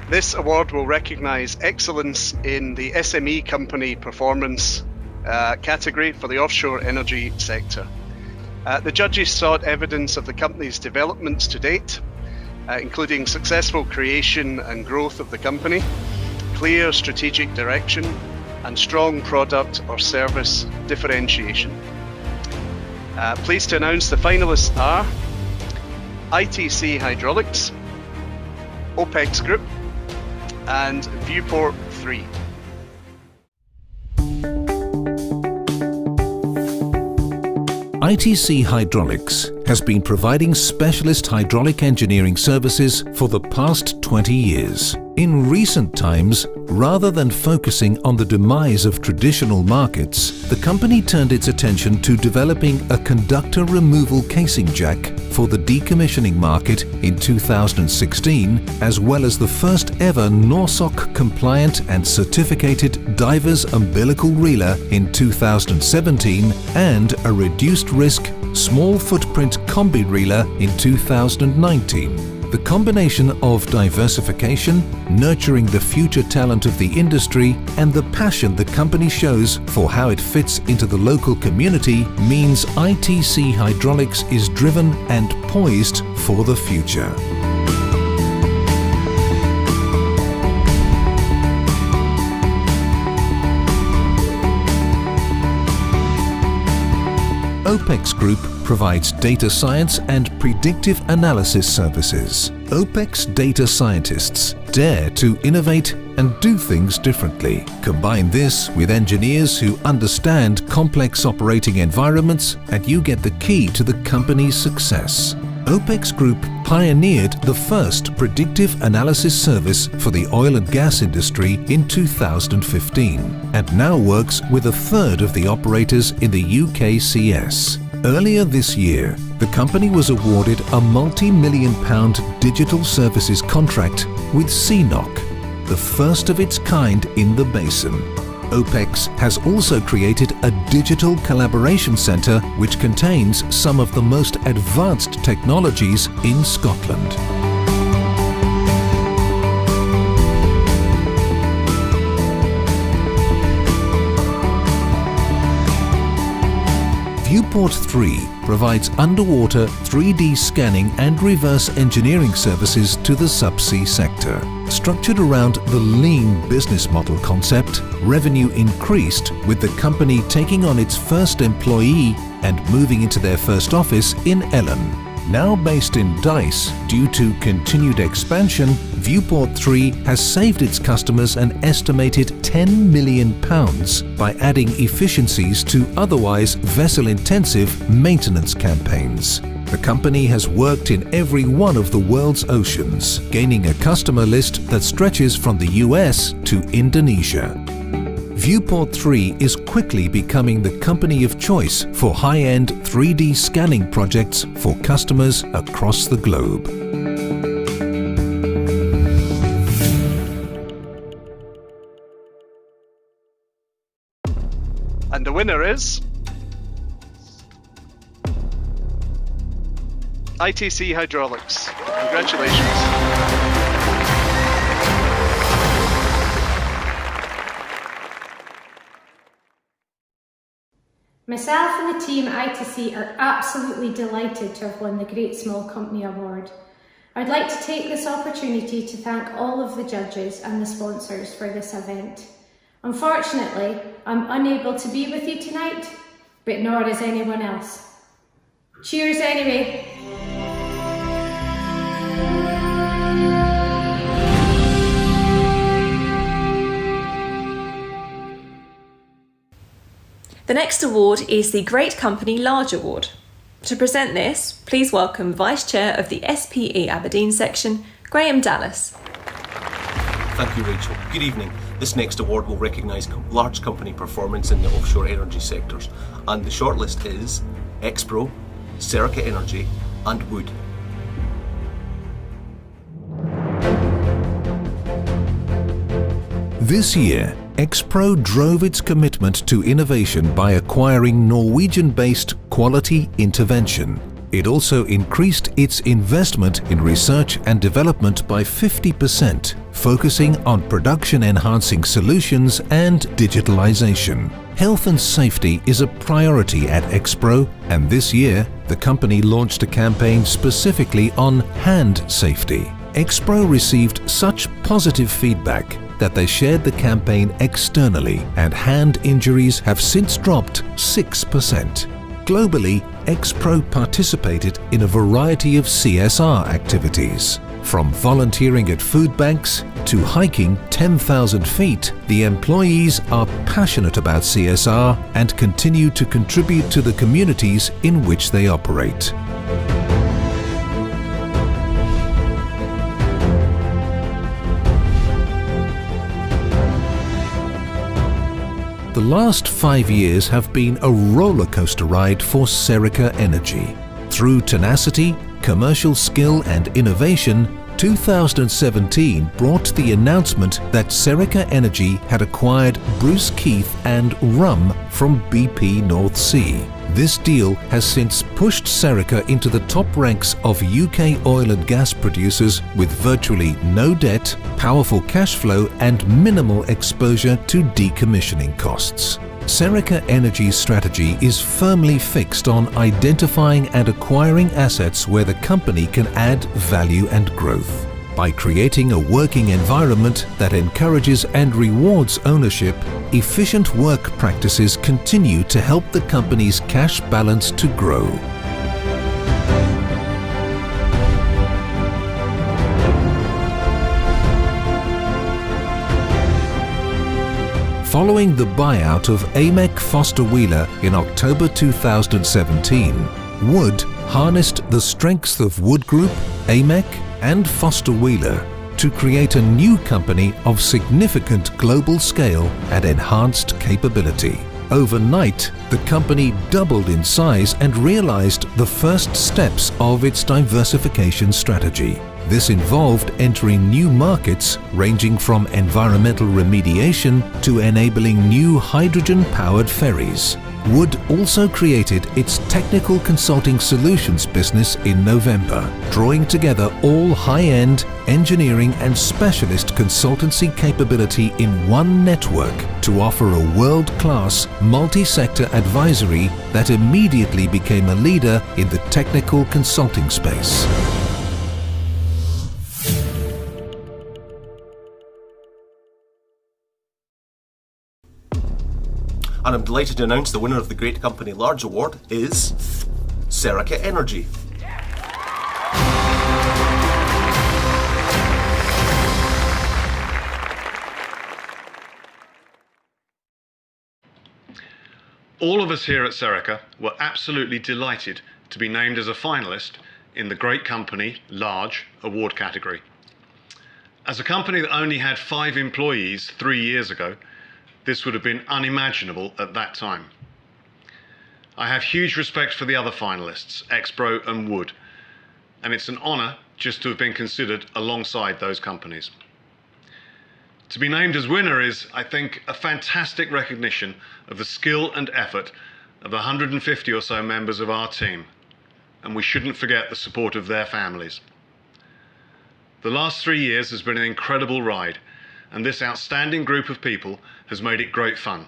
B: This award will recognise excellence in the SME company performance category for the offshore energy sector. The judges sought evidence of the company's developments to date, including successful creation and growth of the company, clear strategic direction, and strong product or service differentiation. Pleased to announce the finalists are ITC Hydraulics, OPEX Group, and Viewport 3.
A: ITC Hydraulics has been providing specialist hydraulic engineering services for the past 20 years. In recent times, rather than focusing on the demise of traditional markets, the company turned its attention to developing a conductor removal casing jack for the decommissioning market in 2016, as well as the first ever NORSOC compliant and certificated diver's umbilical reeler in 2017, and a reduced risk small footprint combi reeler in 2019. The combination of diversification, nurturing the future talent of the industry, and the passion the company shows for how it fits into the local community means ITC Hydraulics is driven and poised for the future. OPEX Group provides data science and predictive analysis services. OPEX data scientists dare to innovate and do things differently. Combine this with engineers who understand complex operating environments and you get the key to the company's success. OPEX Group pioneered the first predictive analysis service for the oil and gas industry in 2015 and now works with a third of the operators in the UKCS. Earlier this year, the company was awarded a multi-million-pound digital services contract with CNOC, the first of its kind in the basin. OPEX has also created a digital collaboration centre which contains some of the most advanced technologies in Scotland. Viewport 3 provides underwater 3D scanning and reverse engineering services to the subsea sector. Structured around the lean business model concept, revenue increased with the company taking on its first employee and moving into their first office in Ellen. Now based in Dice, due to continued expansion, Viewport 3 has saved its customers an estimated £10 million by adding efficiencies to otherwise vessel-intensive maintenance campaigns. The company has worked in every one of the world's oceans, gaining a customer list that stretches from the US to Indonesia. Viewport 3 is quickly becoming the company of choice for high-end 3D scanning projects for customers across the globe.
B: And the winner is ITC Hydraulics. Congratulations.
C: Myself and the team at ITC are absolutely delighted to have won the Great Small Company Award. I'd like to take this opportunity to thank all of the judges and the sponsors for this event. Unfortunately, I'm unable to be with you tonight, but nor is anyone else. Cheers anyway.
E: The next award is the Great Company Large Award. To present this, please welcome Vice Chair of the SPE Aberdeen section, Graham Dallas.
V: Thank you, Rachel. Good evening. This next award will recognise large company performance in the offshore energy sectors, and the shortlist is Expro, Serica Energy and Wood.
A: This year, Expro drove its commitment to innovation by acquiring Norwegian-based Quality Intervention. It also increased its investment in research and development by 50%, focusing on production-enhancing solutions and digitalization. Health and safety is a priority at Expro, and this year, the company launched a campaign specifically on hand safety. Expro received such positive feedback that they shared the campaign externally, and hand injuries have since dropped 6%. Globally, Expro participated in a variety of CSR activities. From volunteering at food banks to hiking 10,000 feet, the employees are passionate about CSR and continue to contribute to the communities in which they operate. The last 5 years have been a roller coaster ride for Serica Energy. Through tenacity, commercial skill and innovation, 2017 brought the announcement that Serica Energy had acquired Bruce Keith and Rum from BP North Sea. This deal has since pushed Serica into the top ranks of UK oil and gas producers with virtually no debt, powerful cash flow and minimal exposure to decommissioning costs. Serica Energy's strategy is firmly fixed on identifying and acquiring assets where the company can add value and growth. By creating a working environment that encourages and rewards ownership, efficient work practices continue to help the company's cash balance to grow. Following the buyout of AMEC Foster Wheeler in October 2017, Wood harnessed the strengths of Wood Group, AMEC and Foster Wheeler to create a new company of significant global scale and enhanced capability. Overnight, the company doubled in size and realized the first steps of its diversification strategy. This involved entering new markets ranging from environmental remediation to enabling new hydrogen-powered ferries. Wood also created its technical consulting solutions business in November, drawing together all high-end engineering and specialist consultancy capability in one network to offer a world-class multi-sector advisory that immediately became a leader in the technical consulting space.
V: And I'm delighted to announce the winner of the Great Company Large Award is Serica Energy.
D: All of us here at Serica were absolutely delighted to be named as a finalist in the Great Company Large Award category. As a company that only had 5 employees 3 years ago, this would have been unimaginable at that time. I have huge respect for the other finalists, Expro and Wood, and it's an honour just to have been considered alongside those companies. To be named as winner is, I think, a fantastic recognition of the skill and effort of the 150 or so members of our team, and we shouldn't forget the support of their families. The last 3 years has been an incredible ride, and this outstanding group of people has made it great fun.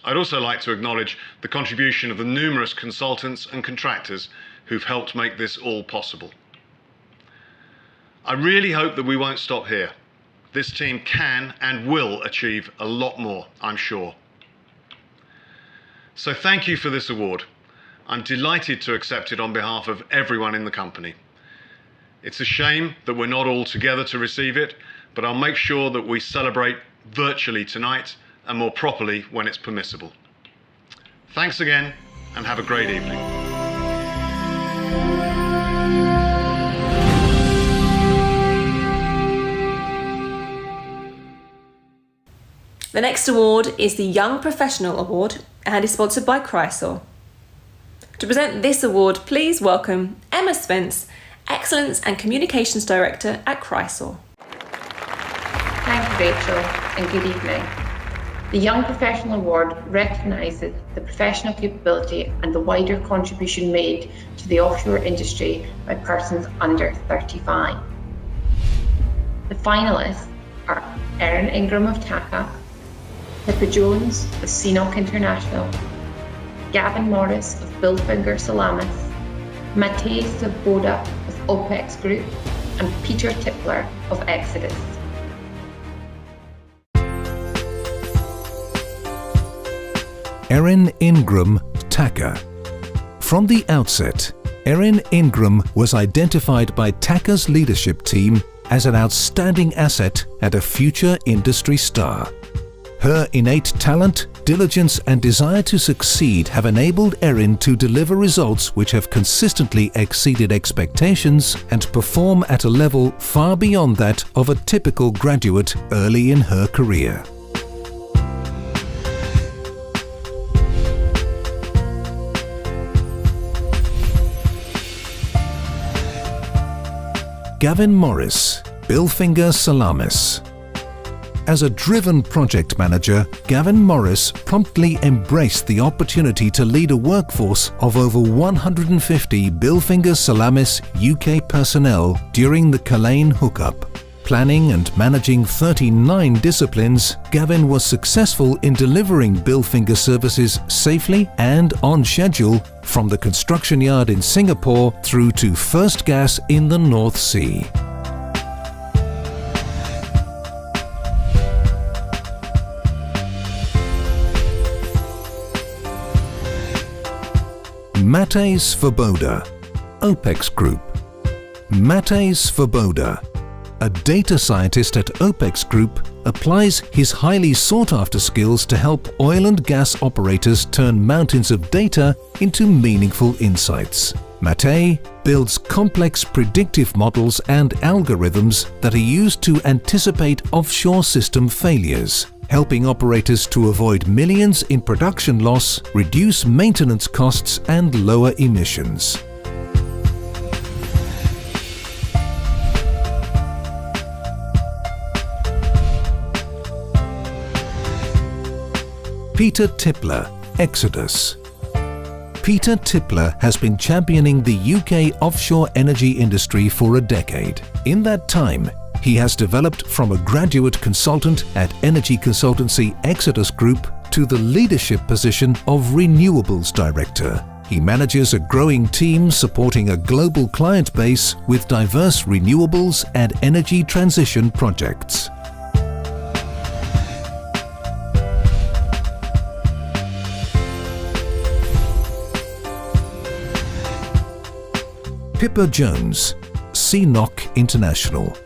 D: I'd also like to acknowledge the contribution of the numerous consultants and contractors who've helped make this all possible. I really hope that we won't stop here. This team can and will achieve a lot more, I'm sure. So thank you for this award. I'm delighted to accept it on behalf of everyone in the company. It's a shame that we're not all together to receive it, but I'll make sure that we celebrate virtually tonight and more properly when it's permissible. Thanks again and have a great evening.
E: The next award is the Young Professional Award and is sponsored by Chrysler. To present this award, please welcome Emma Spence, Excellence and Communications Director at Chrysler.
F: Thank you, Rachel, and good evening. The Young Professional Award recognises the professional capability and the wider contribution made to the offshore industry by persons under 35. The finalists are Erin Ingram of TACA, Pippa Jones of CNOC International, Gavin Morris of Bilfinger Salamis, Matej Svoboda of OPEX Group, and Peter Tippler of Exodus.
A: Erin Ingram, TACA. From the outset, Erin Ingram was identified by TACA's leadership team as an outstanding asset and a future industry star. Her innate talent, diligence and desire to succeed have enabled Erin to deliver results which have consistently exceeded expectations and perform at a level far beyond that of a typical graduate early in her career. Gavin Morris, Bilfinger Salamis. As a driven project manager, Gavin Morris promptly embraced the opportunity to lead a workforce of over 150 Bilfinger Salamis UK personnel during the Culzean hookup. Planning and managing 39 disciplines, Gavin was successful in delivering Bilfinger services safely and on schedule from the construction yard in Singapore through to first gas in the North Sea. Matej Svoboda, OPEX Group. Matej Svoboda, a data scientist at OPEX Group, applies his highly sought-after skills to help oil and gas operators turn mountains of data into meaningful insights. Matej builds complex predictive models and algorithms that are used to anticipate offshore system failures, helping operators to avoid millions in production loss, reduce maintenance costs and lower emissions. Peter Tippler, Exodus. Peter Tippler has been championing the UK offshore energy industry for a decade. In that time, he has developed from a graduate consultant at energy consultancy Exodus Group to the leadership position of Renewables Director. He manages a growing team supporting a global client base with diverse renewables and energy transition projects. Pippa Jones, CNOC International.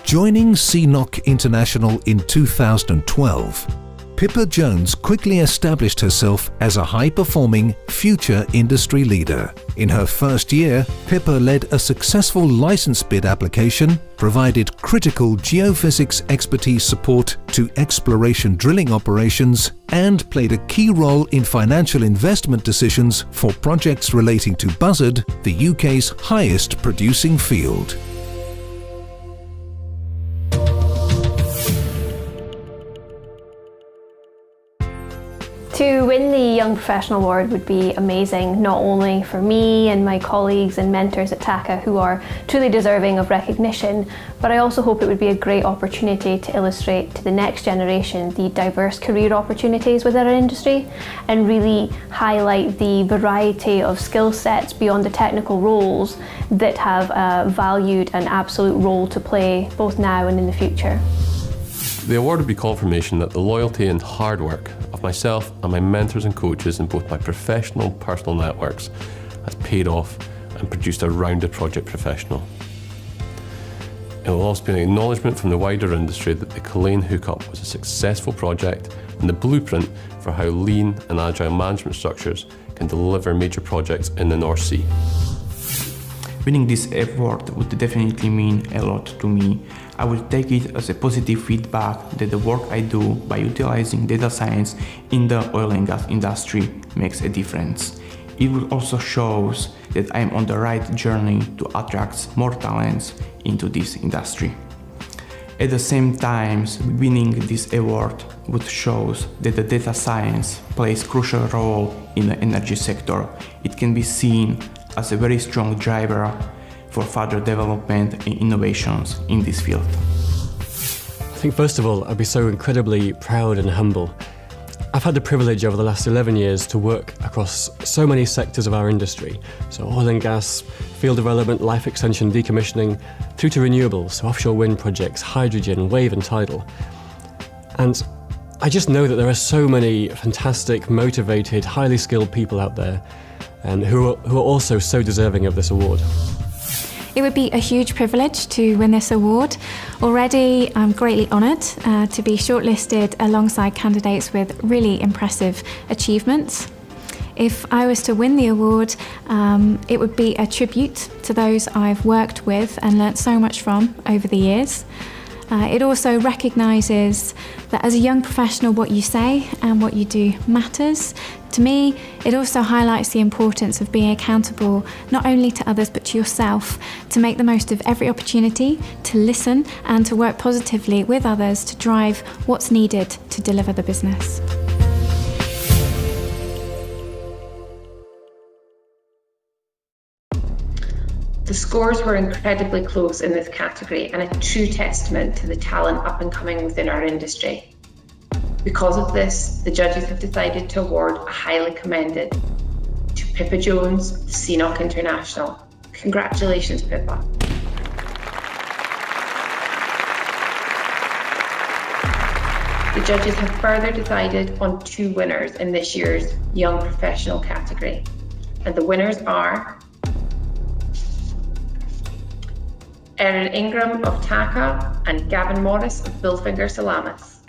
A: Joining CNOC International in 2012, Pippa Jones quickly established herself as a high-performing future industry leader. In her first year, Pippa led a successful license bid application, provided critical geophysics expertise support to exploration drilling operations, and played a key role in financial investment decisions for projects relating to Buzzard, the UK's highest producing field.
G: To win the Young Professional Award would be amazing, not only for me and my colleagues and mentors at TACA who are truly deserving of recognition, but I also hope it would be a great opportunity to illustrate to the next generation the diverse career opportunities within our industry and really highlight the variety of skill sets beyond the technical roles that have a valued and absolute role to play both now and in the future.
H: The award would be confirmation that the loyalty and hard work of myself and my mentors and coaches in both my professional and personal networks has paid off and produced a rounded project professional. It will also be an acknowledgement from the wider industry that the Culzean hookup was a successful project and the blueprint for how lean and agile management structures can deliver major projects in the North Sea.
W: Winning this award would definitely mean a lot to me. I will take it as a positive feedback that the work I do by utilizing data science in the oil and gas industry makes a difference. It will also show that I am on the right journey to attract more talents into this industry. At the same time, winning this award would show that the data science plays a crucial role in the energy sector. It can be seen as a very strong driver for further development and innovations in this field.
X: I think first of all, I'd be so incredibly proud and humble. I've had the privilege over the last 11 years to work across so many sectors of our industry, so oil and gas, field development, life extension, decommissioning, through to renewables, so offshore wind projects, hydrogen, wave and tidal. And I just know that there are so many fantastic, motivated, highly skilled people out there who are also so deserving of this award.
Y: It would be a huge privilege to win this award. Already, I'm greatly honoured to be shortlisted alongside candidates with really impressive achievements. If I was to win the award, it would be a tribute to those I've worked with and learnt so much from over the years. It also recognises that as a young professional, what you say and what you do matters. To me, it also highlights the importance of being accountable not only to others but to yourself, to make the most of every opportunity, to listen and to work positively with others to drive what's needed to deliver the business.
F: The scores were incredibly close in this category and a true testament to the talent up and coming within our industry. Because of this, the judges have decided to award a highly commended to Pippa Jones of CNOC International. Congratulations, Pippa. The judges have further decided on 2 winners in this year's Young Professional category. And the winners are Erin Ingram of TACA and Gavin Morris of Bilfinger Salamis.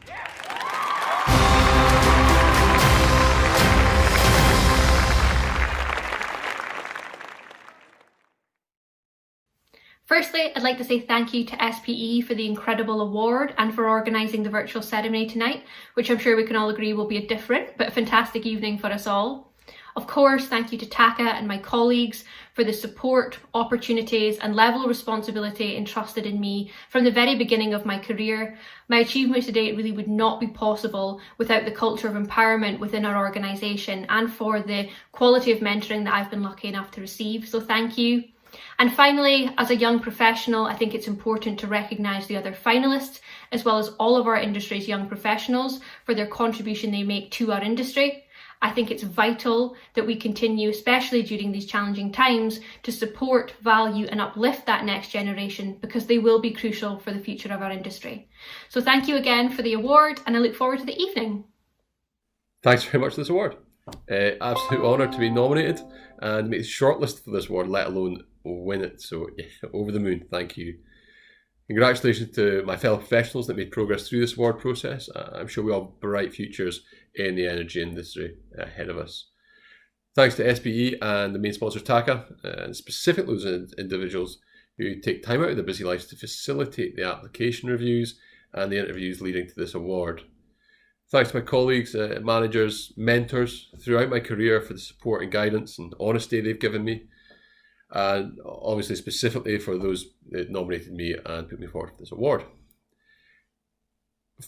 C: Firstly, I'd like to say thank you to SPE for the incredible award and for organising the virtual ceremony tonight, which I'm sure we can all agree will be a different but fantastic evening for us all. Of course, thank you to TACA and my colleagues for the support, opportunities and level of responsibility entrusted in me from the very beginning of my career. My achievements today really would not be possible without the culture of empowerment within our organisation and for the quality of mentoring that I've been lucky enough to receive. So thank you. And finally, as a young professional, I think it's important to recognise the other finalists, as well as all of our industry's young professionals for their contribution they make to our industry. I think it's vital that we continue, especially during these challenging times, to support, value and uplift that next generation because they will be crucial for the future of our industry. So thank you again for the award and I look forward to the evening.
H: Thanks very much for this award. Absolute honour to be nominated and make the shortlist for this award, let alone win it. So yeah, over the moon, thank you. Congratulations to my fellow professionals that made progress through this award process. I'm sure we all have bright futures in the energy industry ahead of us. Thanks to SPE and the main sponsor TACA, and specifically those individuals who take time out of their busy lives to facilitate the application reviews and the interviews leading to this award. Thanks to my colleagues, managers, mentors throughout my career for the support and guidance and honesty they've given me. And obviously specifically for those that nominated me and put me forward for this award.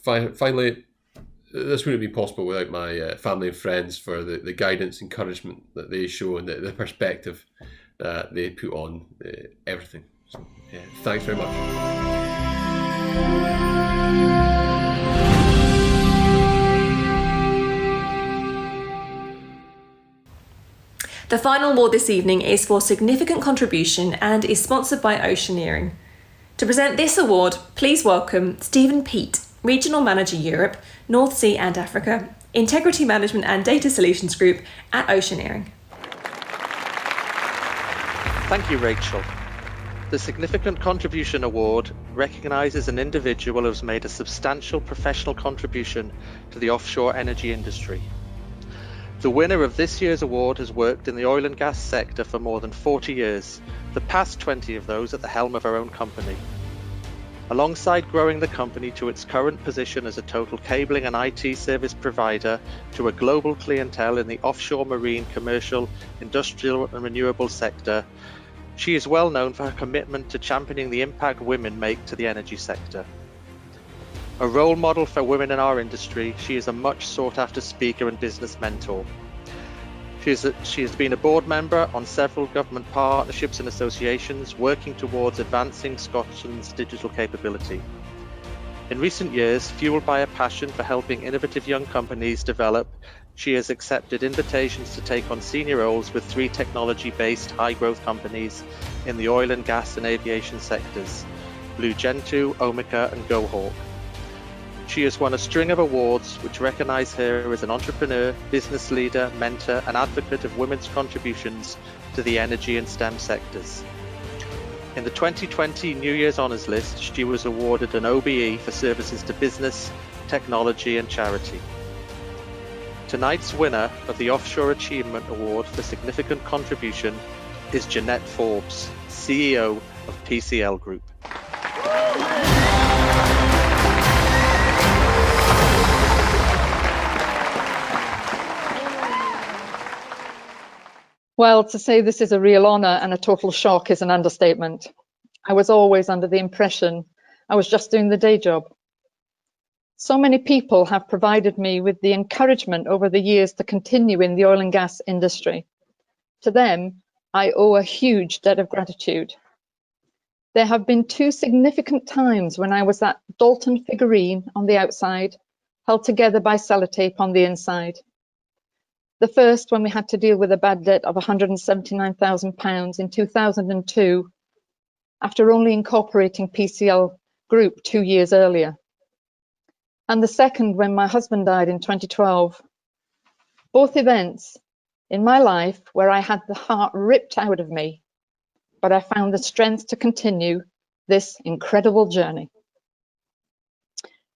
H: Finally, this wouldn't be possible without my family and friends for the guidance, encouragement that they show and the perspective that they put on everything. So, yeah, thanks very much.
E: The final award this evening is for significant contribution and is sponsored by Oceaneering. To present this award, please welcome Stephen Peat, Regional Manager Europe, North Sea and Africa, Integrity Management and Data Solutions Group at Oceaneering.
I: Thank you, Rachel. The Significant Contribution Award recognises an individual who has made a substantial professional contribution to the offshore energy industry. The winner of this year's award has worked in the oil and gas sector for more than 40 years, the past 20 of those at the helm of her own company. Alongside growing the company to its current position as a total cabling and IT service provider to a global clientele in the offshore marine, commercial, industrial and renewable sector, she is well known for her commitment to championing the impact women make to the energy sector. A role model for women in our industry, she is a much sought after speaker and business mentor. She has been a board member on several government partnerships and associations working towards advancing Scotland's digital capability. In recent years, fueled by a passion for helping innovative young companies develop, she has accepted invitations to take on senior roles with 3 technology-based high-growth companies in the oil and gas and aviation sectors, Blue Gentoo, Omega and GoHawk. She has won a string of awards which recognise her as an entrepreneur, business leader, mentor and advocate of women's contributions to the energy and STEM sectors. In the 2020 New Year's Honours List, she was awarded an OBE for services to business, technology and charity. Tonight's winner of the Offshore Achievement Award for Significant Contribution is Jeanette Forbes, CEO of PCL Group.
J: Well, to say this is a real honour and a total shock is an understatement. I was always under the impression I was just doing the day job. So many people have provided me with the encouragement over the years to continue in the oil and gas industry. To them, I owe a huge debt of gratitude. There have been two significant times when I was that Dalton figurine on the outside, held together by sellotape on the inside. The first when we had to deal with a bad debt of £179,000 in 2002, after only incorporating PCL Group 2 years earlier. And the second when my husband died in 2012. Both events in my life where I had the heart ripped out of me, but I found the strength to continue this incredible journey.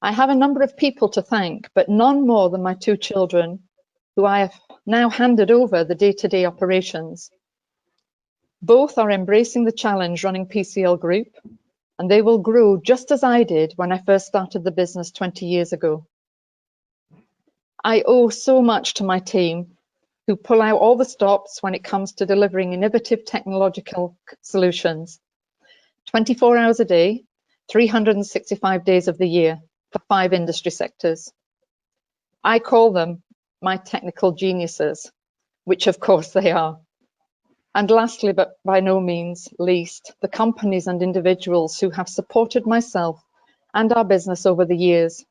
J: I have a number of people to thank, but none more than my two children, who I have now handed over the day-to-day operations. Both are embracing the challenge running PCL Group, and they will grow just as I did when I first started the business 20 years ago. I owe so much to my team, who pull out all the stops when it comes to delivering innovative technological solutions, 24 hours a day, 365 days of the year, for 5 industry sectors. I call them my technical geniuses, which of course they are. And lastly, but by no means least, the companies and individuals who have supported myself and our business over the years.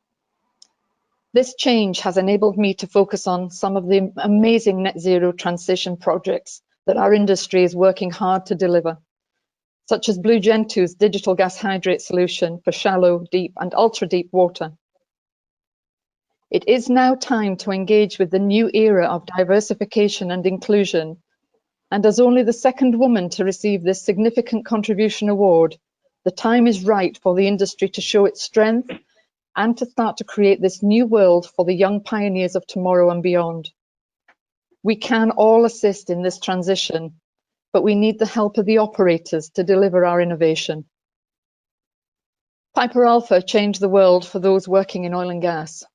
J: This change has enabled me to focus on some of the amazing net zero transition projects that our industry is working hard to deliver, such as Blue Gen 2's digital gas hydrate solution for shallow, deep and ultra deep water. It is now time to engage with the new era of diversification and inclusion, and as only the second woman to receive this significant contribution award, the time is right for the industry to show its strength and to start to create this new world for the young pioneers of tomorrow and beyond. We can all assist in this transition, but we need the help of the operators to deliver our innovation. Piper Alpha changed the world for those working in oil and gas.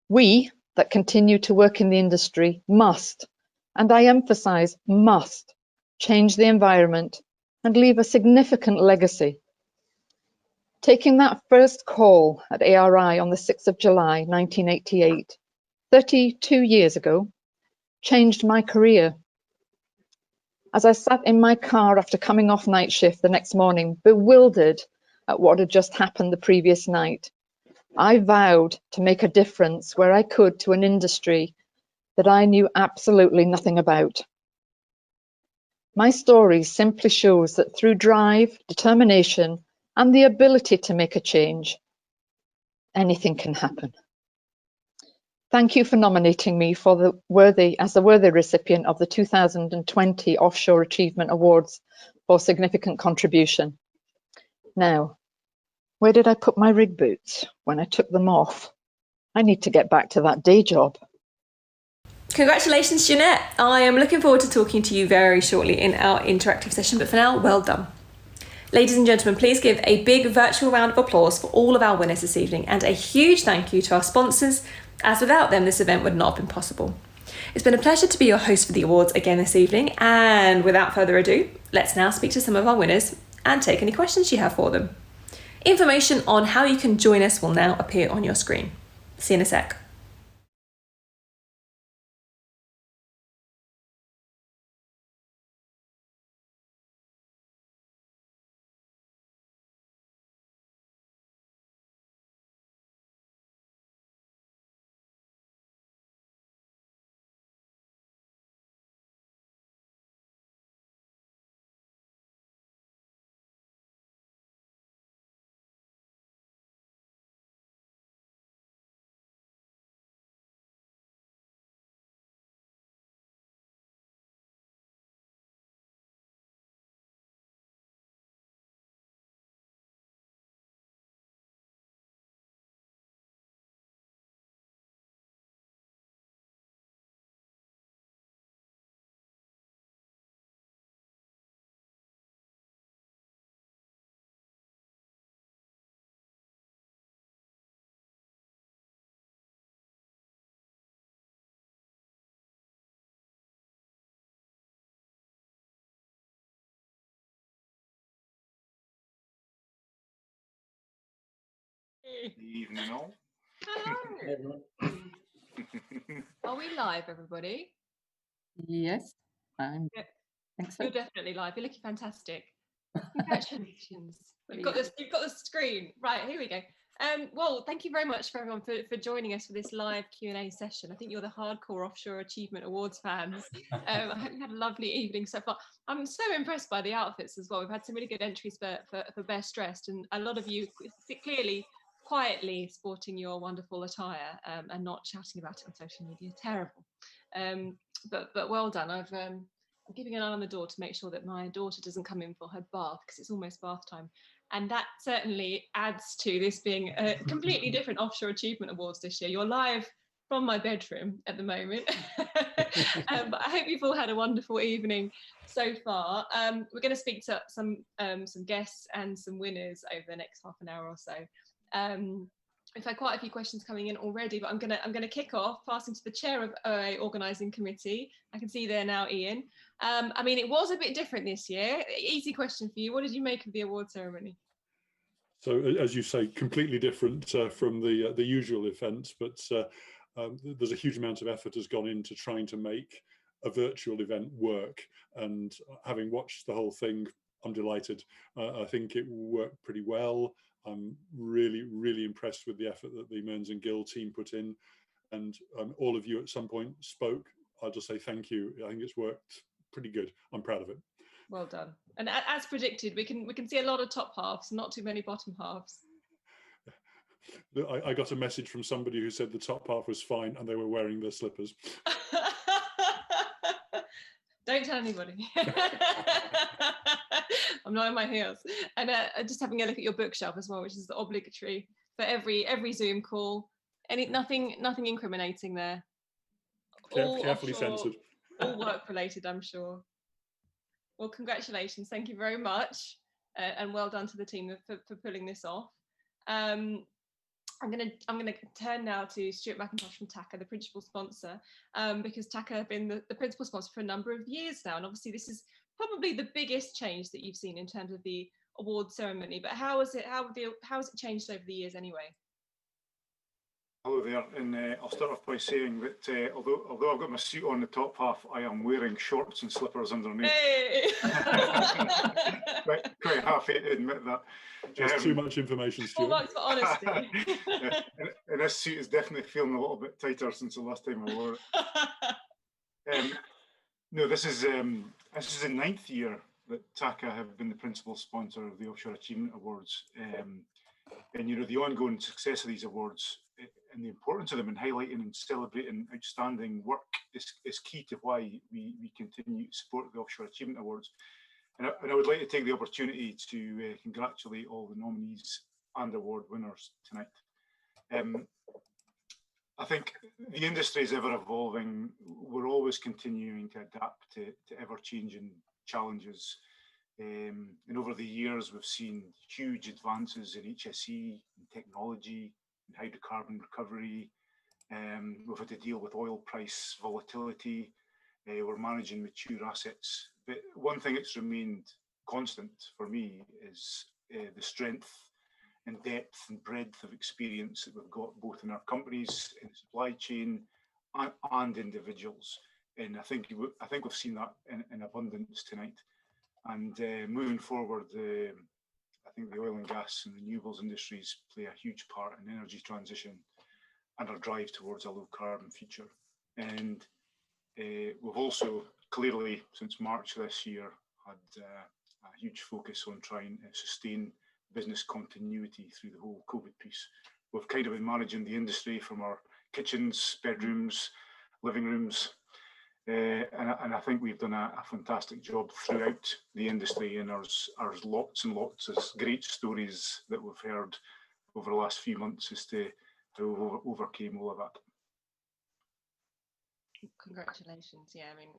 J: We that continue to work in the industry must, and I emphasize must, change the environment and leave a significant legacy. Taking that first call at ARI on the 6th of July 1988, 32 years ago, changed my career. As I sat in my car after coming off night shift the next morning, bewildered at what had just happened the previous night, I vowed to make a difference where I could to an industry that I knew absolutely nothing about. My story simply shows that through drive, determination, and the ability to make a change, anything can happen. Thank you for nominating me for the worthy recipient of the 2020 Offshore Achievement Awards for significant contribution. Now, where did I put my rig boots when I took them off? I need to get back to that day job.
E: Congratulations, Jeanette. I am looking forward to talking to you very shortly in our interactive session, but for now, well done. Ladies and gentlemen, please give a big virtual round of applause for all of our winners this evening, and a huge thank you to our sponsors, as without them this event would not have been possible. It's been a pleasure to be your host for the awards again this evening, and without further ado, let's now speak to some of our winners and take any questions you have for them. Information on how you can join us will now appear on your screen. See you in a sec.
K: Good evening, all.
L: Hello.
E: Are we live, everybody?
L: Yes, I'm.
E: Yeah.
L: Thanks.
E: You're definitely live. You're looking fantastic. Congratulations. You've got the screen. Right, here we go. Well, thank you very much for everyone for joining us for this live Q&A session. I think you're the hardcore Offshore Achievement Awards fans. I hope you had a lovely evening so far. I'm so impressed by the outfits as well. We've had some really good entries for Best Dressed, and a lot of you clearly quietly sporting your wonderful attire and not shouting about it on social media. Terrible. But well done. I'm keeping an eye on the door to make sure that my daughter doesn't come in for her bath, because it's almost bath time. And that certainly adds to this being a completely different Offshore Achievement Awards this year. You're live from my bedroom at the moment. But I hope you've all had a wonderful evening so far. We're going to speak to some guests and some winners over the next half an hour or so. We've had quite a few questions coming in already, but I'm gonna kick off, passing to the chair of OA Organising Committee. I can see there now, Ian. I mean, it was a bit different this year. Easy question for you. What did you make of the award ceremony?
M: So, as you say, completely different from the usual events, but there's a huge amount of effort has gone into trying to make a virtual event work. And having watched the whole thing, I'm delighted. I think it worked pretty well. I'm really, really impressed with the effort that the Mearns and Gill team put in, and all of you at some point spoke. I'll just say thank you. I think it's worked pretty good. I'm proud of it.
E: Well done. And as predicted, we can see a lot of top halves, not too many bottom halves.
M: I got a message from somebody who said the top half was fine and they were wearing their slippers.
E: Don't tell anybody. I'm not in my heels. And just having a look at your bookshelf as well, which is obligatory for every Zoom call. Nothing incriminating there. All
M: carefully
E: offshore,
M: censored.
E: All work related, I'm sure. Well, congratulations. Thank you very much. And well done to the team for pulling this off. I'm gonna turn now to Stuart McIntosh from TACA, the principal sponsor, because TACA have been the principal sponsor for a number of years now, and obviously this is probably the biggest change that you've seen in terms of the award ceremony. But how has it changed over the years anyway?
K: Hello there, and I'll start off by saying that although I've got my suit on the top half, I am wearing shorts and slippers underneath.
E: Hey!
K: quite happy to admit that.
M: Just too much information, Stuart.
E: Full marks for honesty.
K: And this suit is definitely feeling a little bit tighter since the last time I wore it. No, this is the 9th year that TACA have been the principal sponsor of the Offshore Achievement Awards. And the ongoing success of these awards and the importance of them in highlighting and celebrating outstanding work is key to why we continue to support the Offshore Achievement Awards. And I would like to take the opportunity to congratulate all the nominees and award winners tonight. I think the industry is ever evolving. We're always continuing to adapt to ever-changing challenges. And over the years, we've seen huge advances in HSE, in technology, in hydrocarbon recovery. We've had to deal with oil price volatility. We're managing mature assets. But one thing that's remained constant for me is the strength and depth and breadth of experience that we've got both in our companies, in the supply chain, and individuals. And I think we've seen that in abundance tonight. And moving forward, I think the oil and gas and renewables industries play a huge part in energy transition and our drive towards a low carbon future. And we've also clearly, since March this year, had a huge focus on trying to sustain business continuity through the whole COVID piece. We've kind of been managing the industry from our kitchens, bedrooms, living rooms, and I think we've done a fantastic job throughout the industry, and there's lots and lots of great stories that we've heard over the last few months as to how we overcame all of that.
E: Congratulations. Yeah, I mean,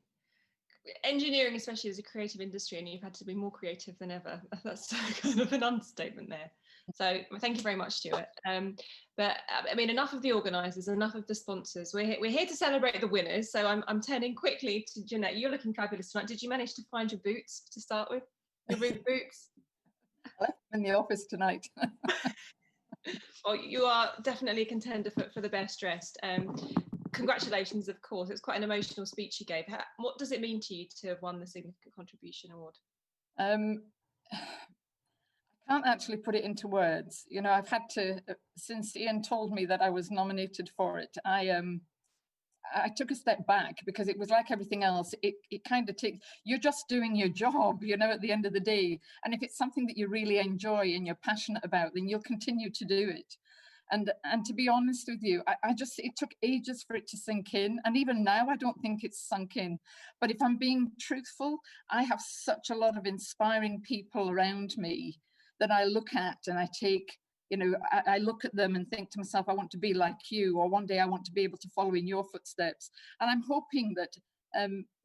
E: engineering especially is a creative industry, and you've had to be more creative than ever. That's kind of an understatement there. So thank you very much, Stuart. But I mean, enough of the organisers, enough of the sponsors. We're here to celebrate the winners. So I'm turning quickly to Jeanette. You're looking fabulous tonight. Did you manage to find your boots to start with? Your roof boots?
L: I left them in the office tonight.
E: Well, you are definitely a contender for the best dressed. Congratulations, of course. It's quite an emotional speech you gave. What does it mean to you to have won the Significant Contribution Award?
L: I can't actually put it into words. You know, I've had to, since Ian told me that I was nominated for it, I took a step back, because it was like everything else. It kind of takes, you're just doing your job, you know, at the end of the day. And if it's something that you really enjoy and you're passionate about, then you'll continue to do it. And to be honest with you, it took ages for it to sink in. And even now, I don't think it's sunk in. But if I'm being truthful, I have such a lot of inspiring people around me that I look at and I take, you know, I look at them and think to myself, I want to be like you, or one day I want to be able to follow in your footsteps. And I'm hoping that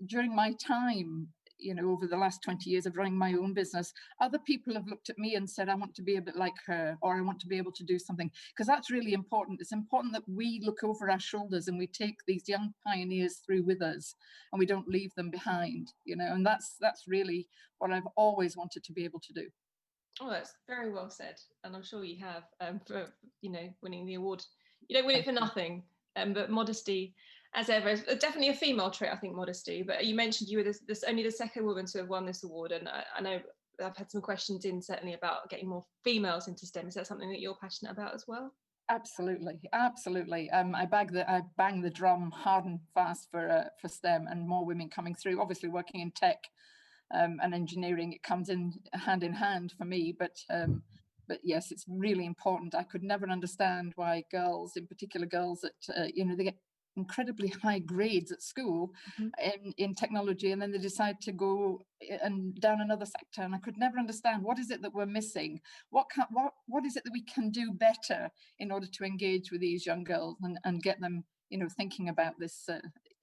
L: during my time, you know, over the last 20 years of running my own business, other people have looked at me and said, I want to be a bit like her, or I want to be able to do something, because that's really important. It's important that we look over our shoulders and we take these young pioneers through with us and we don't leave them behind, you know, and that's really what I've always wanted to be able to do.
E: Oh, that's very well said, and I'm sure you have for, you know, winning the award. You don't win it for nothing, but modesty, as ever, is definitely a female trait, I think, modesty. But you mentioned you were this only the second woman to have won this award, and I know I've had some questions in certainly about getting more females into STEM. Is that something that you're passionate about as well?
L: Absolutely, absolutely. I bang the drum hard and fast for STEM and more women coming through. Obviously, working in tech and engineering, it comes in hand for me. But yes, it's really important. I could never understand why girls, in particular girls that you know, they get incredibly high grades at school in technology, and then they decide to go and down another sector. And I could never understand, what is it that we're missing? What is it that we can do better in order to engage with these young girls and get them, you know, thinking about this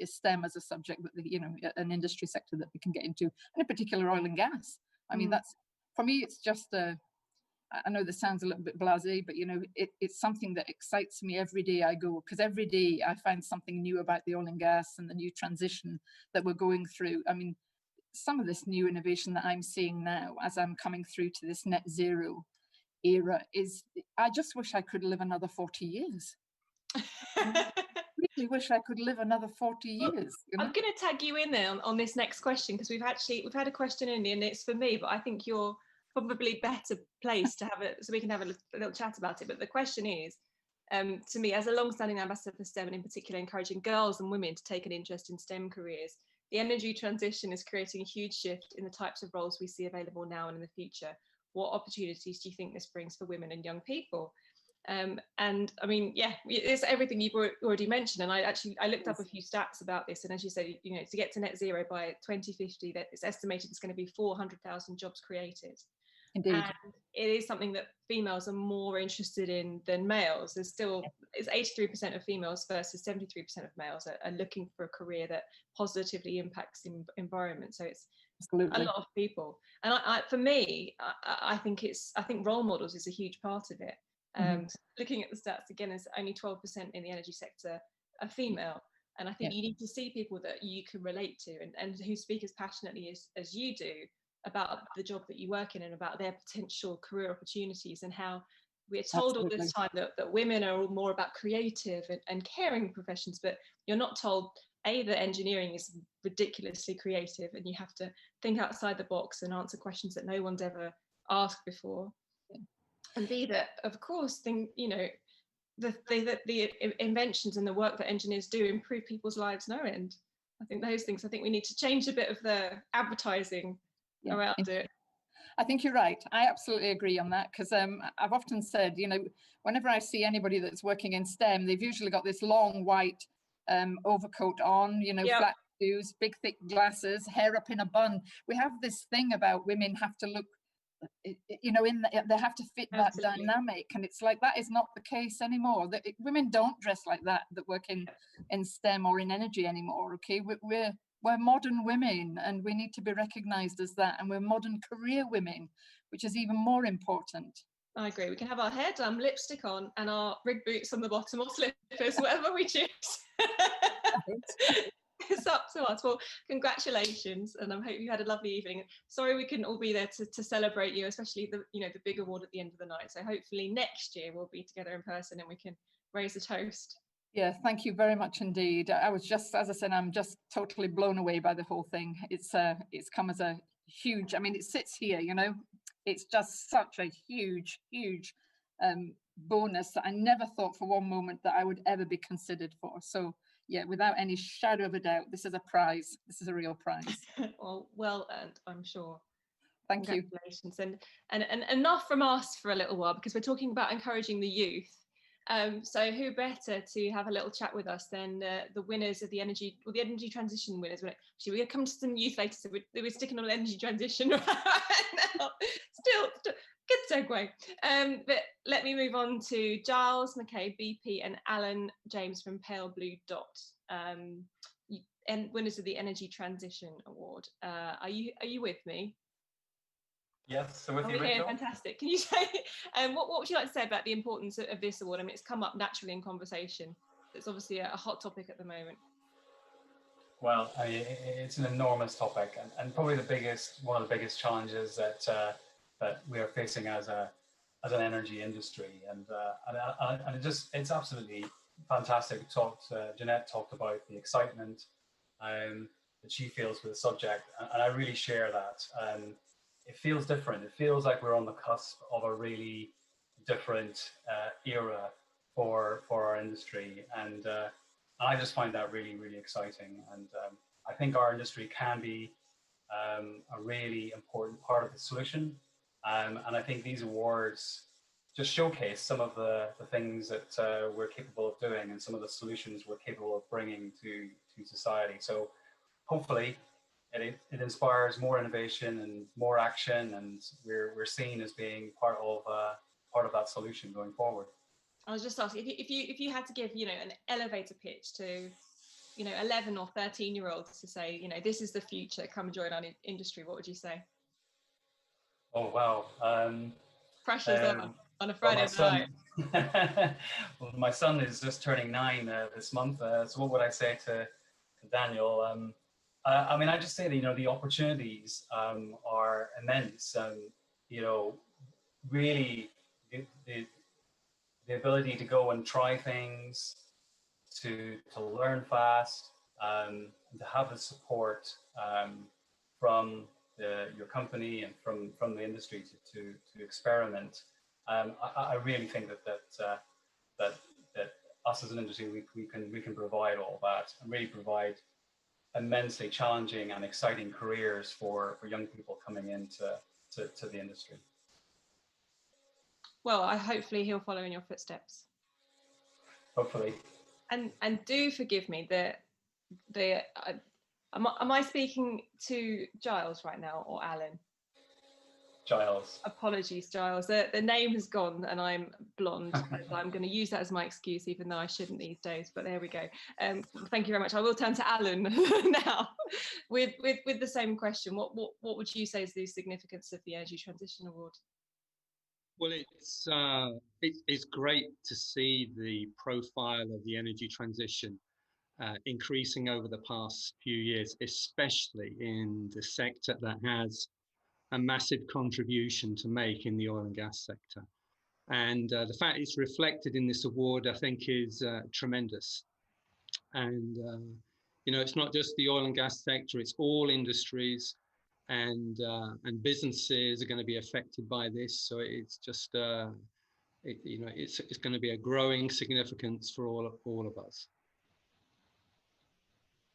L: STEM as a subject, that you know, an industry sector that we can get into, and in particular oil and gas. I mean, that's, for me, it's just I know this sounds a little bit blasé, but you know, it's something that excites me every day I go, because every day I find something new about the oil and gas and the new transition that we're going through. I mean, some of this new innovation that I'm seeing now as I'm coming through to this net zero era is, I just wish I could live another 40 years. I really wish I could live another 40 years. You know?
E: I'm going to tag you in there on this next question, because we've had a question in, and it's for me, but I think you're probably better placed to have it, so we can have a little chat about it. But the question is, to me, as a long-standing ambassador for STEM, and in particular encouraging girls and women to take an interest in STEM careers, the energy transition is creating a huge shift in the types of roles we see available now and in the future. What opportunities do you think this brings for women and young people? And I mean, yeah, it's everything you've already mentioned. And I looked up a few stats about this, and as you said, you know, to get to net zero by 2050, that it's estimated it's going to be 400,000 jobs created.
L: Indeed.
E: And it is something that females are more interested in than males. There's still, it's 83% of females versus 73% of males are looking for a career that positively impacts the environment. So it's
L: Absolutely.
E: a lot of people. And for me, I think role models is a huge part of it. So looking at the stats again, is only 12% in the energy sector are female. And I think you need to see people that you can relate to and who speak as passionately as you do about the job that you work in and about their potential career opportunities, and how we're told all this time that women are more about creative and caring professions, but you're not told, A, that engineering is ridiculously creative and you have to think outside the box and answer questions that no one's ever asked before, and B, that of course you know, the inventions and the work that engineers do improve people's lives no end. I think those things, I think we need to change a bit of the advertising around it.
L: I think you're right. I absolutely agree on that, because I've often said, you know, whenever I see anybody that's working in STEM, they've usually got this long white overcoat on, you know, flat shoes, big thick glasses, hair up in a bun. We have this thing about women have to look, you know, they have to fit that dynamic, and it's like that is not the case anymore. Women don't dress like that work in STEM or in energy anymore. Okay, we're modern women, and we need to be recognised as that, and we're modern career women, which is even more important.
E: I agree. We can have our hair done, lipstick on, and our rig boots on the bottom, or slippers, whatever we choose. It's up to us. Well, congratulations, and I hope you had a lovely evening. Sorry we couldn't all be there to celebrate you, especially the the big award at the end of the night. So hopefully next year we'll be together in person and we can raise a toast.
L: Yeah, thank you very much indeed. I was just, as I said, I'm just totally blown away by the whole thing. It's come as a huge, I mean, it sits here, it's just such a huge bonus that I never thought for one moment that I would ever be considered for. So yeah, without any shadow of a doubt, this is a prize. This is a real prize.
E: Well earned, I'm sure.
L: Thank you.
E: Congratulations. And enough from us for a little while, because we're talking about encouraging the youth. So who better to have a little chat with us than the winners of the energy transition winners? Actually, we're going to come to some youth later, so we're sticking on energy transition right now. Still, good segue. But let me move on to Giles McKay, BP, and Alan James from Pale Blue Dot, and winners of the Energy Transition Award. Are you with me?
N: Yes, so with you, Rachel.
E: Here, fantastic. Can you say, what would you like to say about the importance of this award? I mean, it's come up naturally in conversation. It's obviously a hot topic at the moment.
N: Well, I mean, it's an enormous topic, and probably one of the biggest challenges that we are facing as an energy industry, and it's absolutely fantastic. Jeanette talked about the excitement that she feels for the subject, and I really share that. It feels different. It feels like we're on the cusp of a really different era for our industry, and I just find that really, really exciting. And I think our industry can be a really important part of the solution. And I think these awards just showcase some of the things that we're capable of doing and some of the solutions we're capable of bringing to society. So hopefully it inspires more innovation and more action, and we're seen as being part of that solution going forward.
E: I was just asking, if you had to give an elevator pitch to 11 or 13-year-olds to say this is the future, come join our industry, what would you say?
N: Oh wow!
E: Pressure's on a Friday night.
N: Well, my son is just turning 9 this month. So what would I say to Daniel? I mean, I just say that the opportunities are immense. Really the ability to go and try things, to learn fast, and to have the support from your company and from the industry to experiment. I really think that us as an industry, we can provide all that and really provide immensely challenging and exciting careers for young people coming into the industry.
E: Well, hopefully he'll follow in your footsteps.
N: Hopefully.
E: And do forgive me that am I speaking to Giles right now or Alan?
N: Giles.
E: Apologies, Giles. The name has gone and I'm blonde. I'm going to use that as my excuse, even though I shouldn't these days. But there we go. Thank you very much. I will turn to Alan now with the same question. What would you say is the significance of the Energy Transition Award?
O: Well, it's great to see the profile of the energy transition increasing over the past few years, especially in the sector that has a massive contribution to make in the oil and gas sector. And the fact it's reflected in this award, I think, is tremendous. And, it's not just the oil and gas sector, it's all industries and businesses are going to be affected by this. So it's just, it's going to be a growing significance for all of us.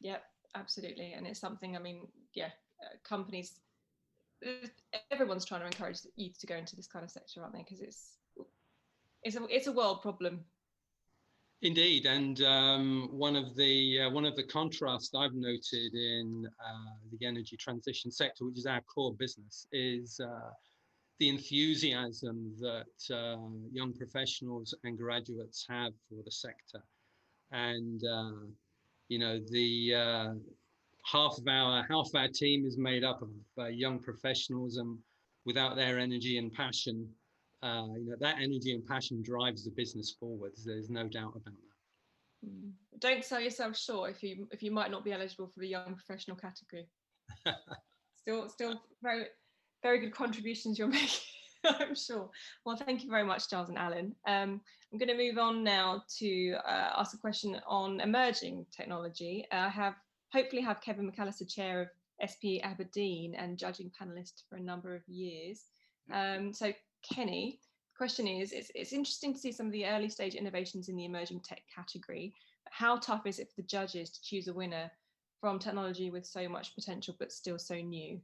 E: Yep, absolutely. And it's something, I mean, companies, everyone's trying to encourage youth to go into this kind of sector, aren't they? Because it's a world problem.
O: Indeed, and one of the contrasts I've noted in the energy transition sector, which is our core business, is the enthusiasm that young professionals and graduates have for the sector, and half of our team is made up of young professionals, and without their energy and passion, that energy and passion drives the business forward. There's no doubt about that.
E: Don't sell yourself short if you might not be eligible for the young professional category. Still very, very good contributions you're making, I'm sure. Well, thank you very much, Giles and Alan. I'm going to move on now to ask a question on emerging technology. Hopefully have Kevin McAllister, Chair of SPE Aberdeen and judging panellist for a number of years. So Kenny, the question is, it's interesting to see some of the early stage innovations in the emerging tech category. How tough is it for the judges to choose a winner from technology with so much potential but still so new?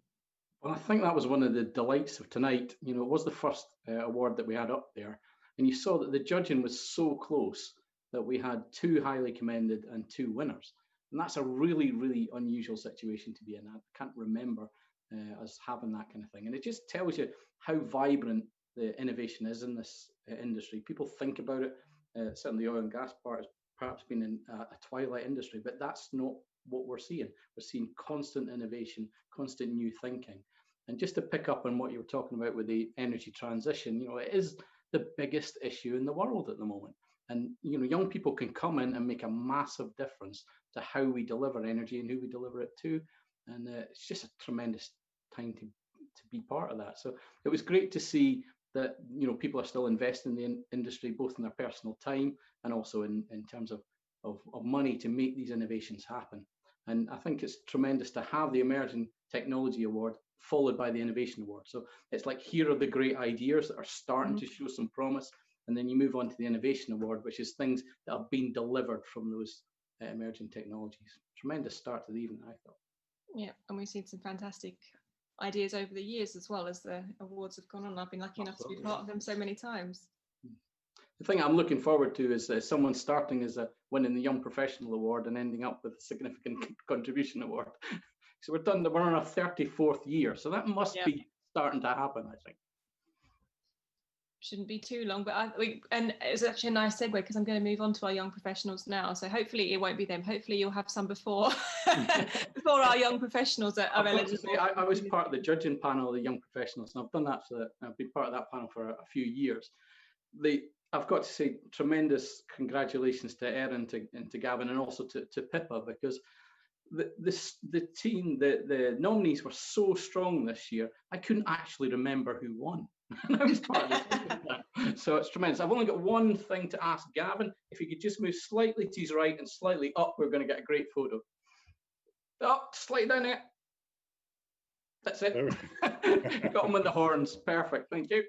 P: Well, I think that was one of the delights of tonight. You know, it was the first award that we had up there, and you saw that the judging was so close that we had 2 highly commended and 2 winners. And that's a really, really unusual situation to be in. I can't remember us having that kind of thing. And it just tells you how vibrant the innovation is in this industry. People think about it. Certainly the oil and gas part has perhaps been in a twilight industry, but that's not what we're seeing. We're seeing constant innovation, constant new thinking. And just to pick up on what you were talking about with the energy transition, you know, it is the biggest issue in the world at the moment. And, you know, young people can come in and make a massive difference to how we deliver energy and who we deliver it to. And it's just a tremendous time to be part of that. So it was great to see that, you know, people are still investing in the industry, both in their personal time and also in terms of money to make these innovations happen. And I think it's tremendous to have the Emerging Technology Award followed by the Innovation Award. So it's like, here are the great ideas that are starting to show some promise. And then you move on to the Innovation Award, which is things that have been delivered from those emerging technologies. Tremendous start to the evening, I thought.
E: Yeah, and we've seen some fantastic ideas over the years as well as the awards have gone on. I've been lucky enough to be part of them so many times.
P: The thing I'm looking forward to is someone starting as winning the Young Professional Award and ending up with a Significant Contribution Award. So we're on our 34th year, so that must be starting to happen, I think.
E: Shouldn't be too long, but and it's actually a nice segue because I'm going to move on to our young professionals now. So hopefully it won't be them. Hopefully you'll have some before before our young professionals are eligible.
P: I was part of the judging panel of the young professionals, and I've done that. I've been part of that panel for a few years. I've got to say tremendous congratulations to Erin and to Gavin, and also to Pippa, because the team, the nominees were so strong this year. I couldn't actually remember who won. And I was part of it. So it's tremendous. I've only got one thing to ask Gavin. If you could just move slightly to his right and slightly up, we're going to get a great photo. Up, slightly down there. That's it. Got him on the horns. Perfect. Thank you.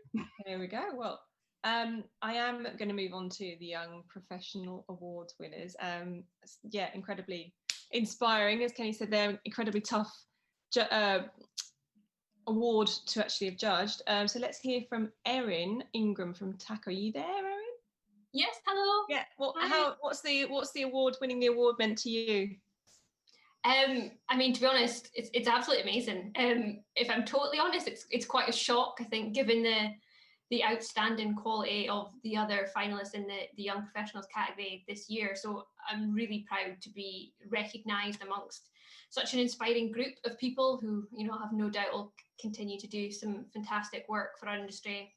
E: There we go. Well, I am going to move on to the Young Professional Awards winners. Yeah, incredibly inspiring. As Kenny said, they're incredibly tough award to actually have judged. So let's hear from Erin Ingram from TAC. Are you there, Erin?
Q: Yes, hello.
E: Yeah. Well, what's the award, winning the award, meant to you?
Q: I mean, to be honest, it's absolutely amazing. If I'm totally honest, it's quite a shock, I think, given the outstanding quality of the other finalists in the Young Professionals category this year. So I'm really proud to be recognised amongst such an inspiring group of people who, you know, have no doubt will continue to do some fantastic work for our industry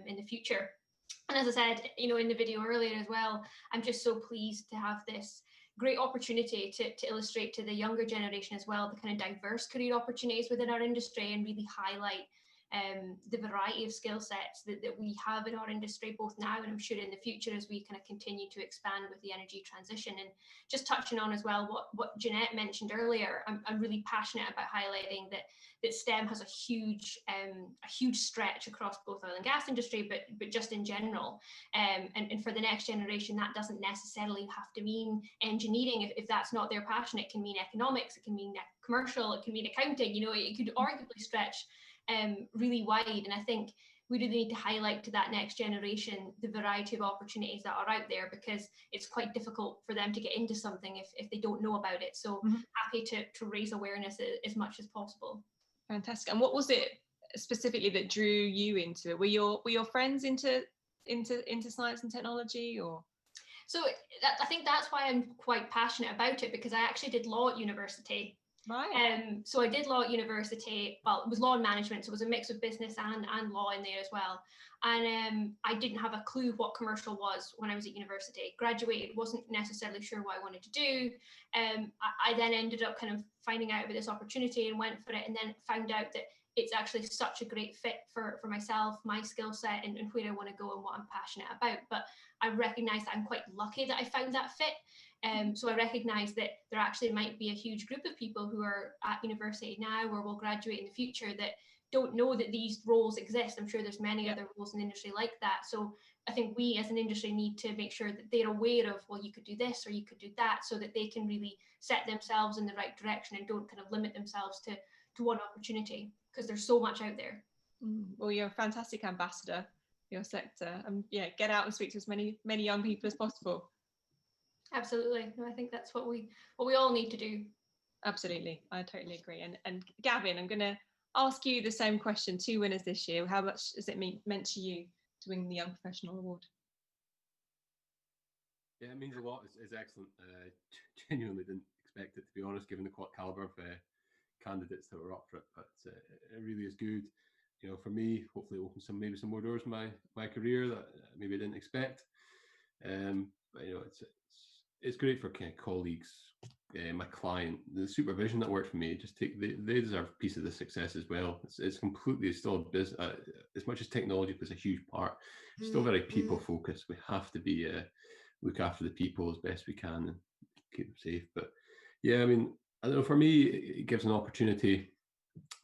Q: in the future. And as I said, you know, in the video earlier as well, I'm just so pleased to have this great opportunity to illustrate to the younger generation as well the kind of diverse career opportunities within our industry and really highlight the variety of skill sets that we have in our industry, both now and I'm sure in the future as we kind of continue to expand with the energy transition. And just touching on as well what Jeanette mentioned earlier, I'm really passionate about highlighting that STEM has a huge stretch across both oil and gas industry, but just in general. And for the next generation, that doesn't necessarily have to mean engineering if that's not their passion. It can mean economics, it can mean commercial, it can mean accounting. You know, it could arguably stretch really wide, and I think we really need to highlight to that next generation the variety of opportunities that are out there, because it's quite difficult for them to get into something if they don't know about it. So happy to raise awareness as much as possible.
E: Fantastic. And what was it specifically that drew you into it? Were your friends into science and technology, or?
Q: So I think that's why I'm quite passionate about it, because I actually did law at university. Right. So I did law at university. Well, it was law and management, so it was a mix of business and law in there as well. And I didn't have a clue what commercial was when I was at university. Graduated, wasn't necessarily sure what I wanted to do. I then ended up kind of finding out about this opportunity and went for it, and then found out that it's actually such a great fit for myself, my skill set, and where I want to go and what I'm passionate about. But I recognise that I'm quite lucky that I found that fit. So I recognise that there actually might be a huge group of people who are at university now or will graduate in the future that don't know that these roles exist. I'm sure there's many other roles in the industry like that. So I think we as an industry need to make sure that they're aware of, well, you could do this or you could do that, so that they can really set themselves in the right direction and don't kind of limit themselves to one opportunity, because there's so much out there.
E: Well, you're a fantastic ambassador for your sector. Yeah, get out and speak to as many young people as possible.
Q: Absolutely. No, I think that's what we all need to do.
E: Absolutely. I totally agree. And Gavin, I'm going to ask you the same question. 2 winners this year. How much has it meant to you to win the Young Professional Award?
H: Yeah, it means a lot. It's excellent. Genuinely didn't expect it, to be honest, given the caliber of candidates that were up for it. But it really is good. You know, for me, hopefully it opens maybe some more doors in my career that maybe I didn't expect. But you know, it's great for kind of colleagues, my client, the supervision that worked for me. They deserve a piece of the success as well. It's completely still a business. As much as technology plays a huge part, it's still very people focused. We have to be look after the people as best we can and keep them safe. But yeah, I mean, I don't know. For me, it gives an opportunity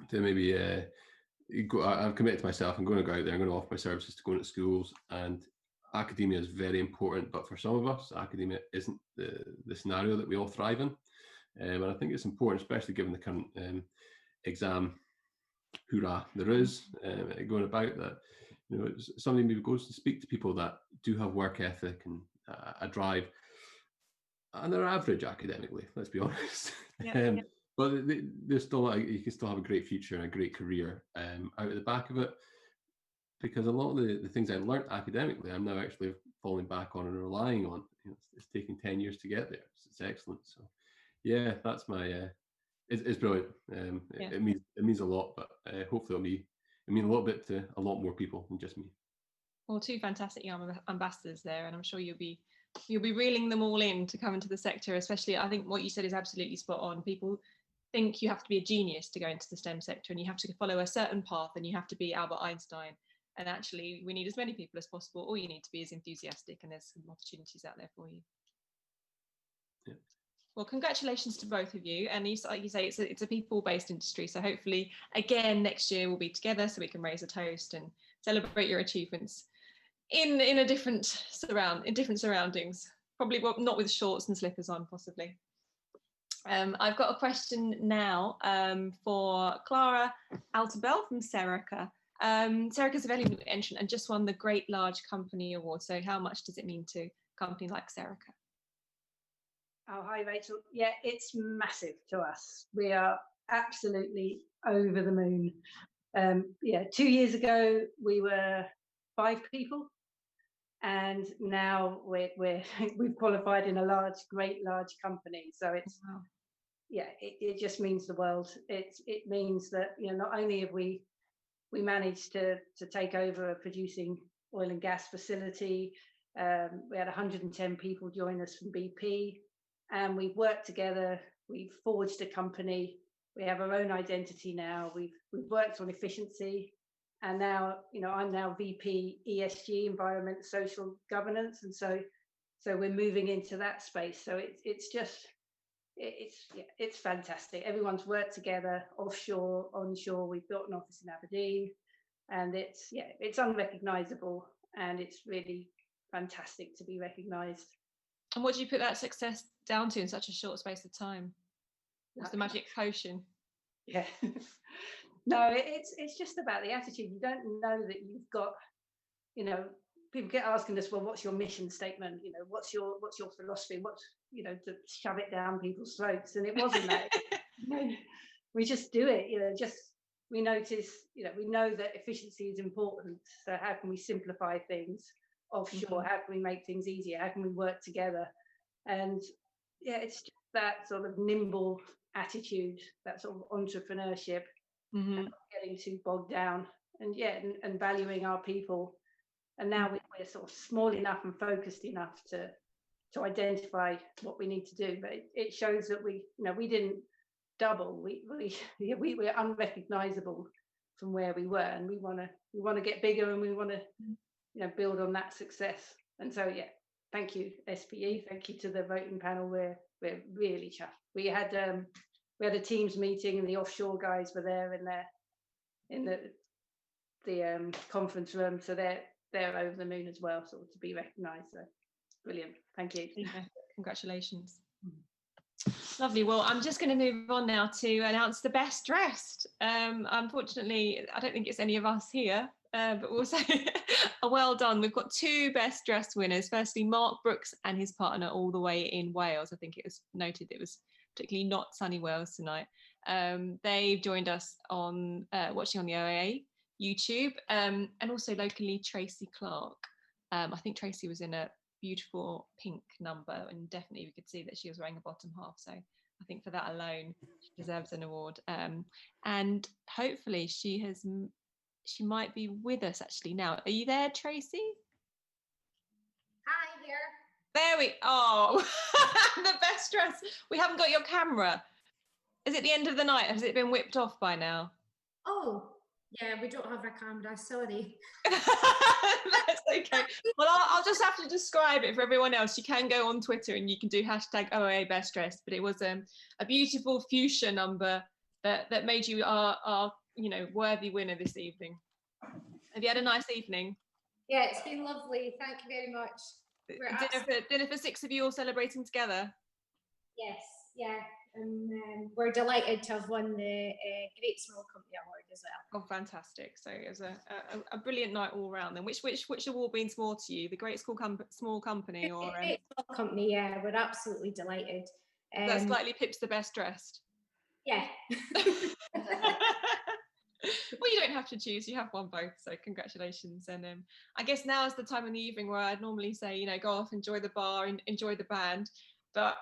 H: to maybe go. I've committed to myself. I'm going to go out there. I'm going to offer my services to go into schools, and academia is very important. But for some of us, academia isn't the scenario that we all thrive in. And I think it's important, especially given the current exam hoorah there is going about, that you know, somebody maybe goes to speak to people that do have work ethic and a drive, and they're average academically, let's be honest. But there's still you can still have a great future and a great career out of the back of it, because a lot of the things I learned academically, I'm now actually falling back on and relying on. You know, it's taking 10 years to get there. So it's excellent. So yeah, that's my it's brilliant. It means a lot, but hopefully it'll mean a little bit to a lot more people than just me.
E: Well, 2 fantastic young ambassadors there, and I'm sure you'll be reeling them all in to come into the sector. Especially, I think what you said is absolutely spot on. People think you have to be a genius to go into the STEM sector, and you have to follow a certain path, and you have to be Albert Einstein. And actually, we need as many people as possible. All you need to be is enthusiastic, and there's some opportunities out there for you.
H: Yeah.
E: Well, congratulations to both of you. And like you say, it's a people-based industry. So hopefully, again, next year we'll be together so we can raise a toast and celebrate your achievements in different surroundings. Probably not with shorts and slippers on, possibly. I've got a question now for Clara Altabel from Serica. Serica's a very new entrant and just won the Great Large Company Award. So how much does it mean to a company like Serica?
B: Oh, hi, Rachel. Yeah, it's massive to us. We are absolutely over the moon. 2 years ago, we were 5 people. And now we've qualified in a great large company. So it's, wow. It just means the world. It means that, you know, not only have we managed to take over a producing oil and gas facility. We had 110 people join us from BP, and we've worked together. We've forged a company. We have our own identity now. We've worked on efficiency, and now, you know, I'm now VP ESG, Environment, Social Governance, and so we're moving into that space. So it's fantastic. Everyone's worked together, offshore, onshore. We've built an office in Aberdeen, and it's unrecognizable, and it's really fantastic to be recognized.
E: And what do you put that success down to in such a short space of time? What's the magic potion?
B: Yeah. No, it's just about the attitude. You don't know that you've got, you know, people get asking us, well, what's your mission statement? You know, what's your philosophy? What's, you know, to shove it down people's throats. And it wasn't that. We just do it, you know, we notice, you know, we know that efficiency is important. So how can we simplify things offshore? How can we make things easier? How can we work together? And yeah, it's just that sort of nimble attitude, that sort of entrepreneurship,
E: Mm-hmm.
B: and not getting too bogged down, and and valuing our people. And now we're sort of small enough and focused enough to identify what we need to do. But it shows that we didn't double. We were unrecognizable from where we were, and we want to get bigger, and we want to build on that success. And so thank you SPE, thank you to the voting panel. We're really chuffed. We had a Teams meeting, and the Offshore guys were there in the conference room, so they're over the moon as well, so to be recognized. So brilliant, thank you.
E: Congratulations. Lovely. Well, I'm just going to move on now to announce the best dressed. Unfortunately, I don't think it's any of us here, but we'll say a well done. We've got 2 best dressed winners. Firstly, Mark Brooks and his partner, all the way in Wales. I think it was noted it was particularly not sunny Wales tonight. They've joined us on watching on the OAA YouTube, and also locally Tracy Clark. I think Tracy was in a beautiful pink number, and definitely we could see that she was wearing a bottom half, so I think for that alone she deserves an award. And hopefully she might be with us actually now. Are you there, Tracy?
R: Hi, here.
E: There we the best dress. We haven't got your camera. Is it the end of the night? Has it been whipped off by now?
R: Oh, yeah, we don't have a camera, sorry.
E: That's okay. Well, I'll just have to describe it for everyone else. You can go on Twitter and you can do #OAA best dressed, but it was a beautiful fuchsia number that made you our worthy winner this evening. Have you had a nice evening?
R: Yeah, it's been lovely. Thank you very much.
E: Dinner for 6 of you all celebrating together?
R: Yes, yeah. We're delighted to have won the Great Small Company Award as well.
E: Oh, fantastic. So it was a brilliant night all round. Then which award means more to you, the Great Small Company or
R: Great Small Company? Yeah, we're absolutely delighted.
E: That slightly pips the best dressed.
R: Yeah.
E: Well, you don't have to choose, you have won both, so congratulations. And I guess now is the time in the evening where I'd normally say, go off, enjoy the bar and enjoy the band, but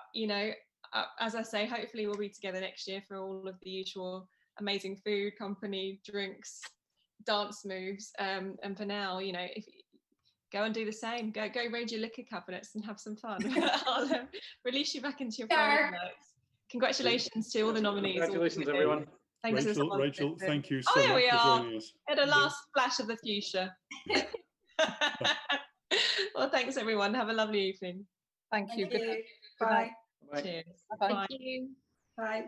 E: as I say, hopefully we'll be together next year for all of the usual amazing food, company, drinks, dance moves, and for now, if you go and do the same, go raid your liquor cabinets and have some fun. I'll release you back into your private notes. Congratulations to all the nominees.
P: Congratulations, everyone.
E: Thanks,
M: Rachel, thank you so
E: here
M: much
E: we
M: for
E: are.
M: joining us.
E: At a last splash of the fuchsia. Well, thanks everyone. Have a lovely evening.
L: Thank you. Good night.
B: Bye.
P: Bye.
E: Cheers.
L: Bye.
E: Bye.
R: Thank you.
B: Bye.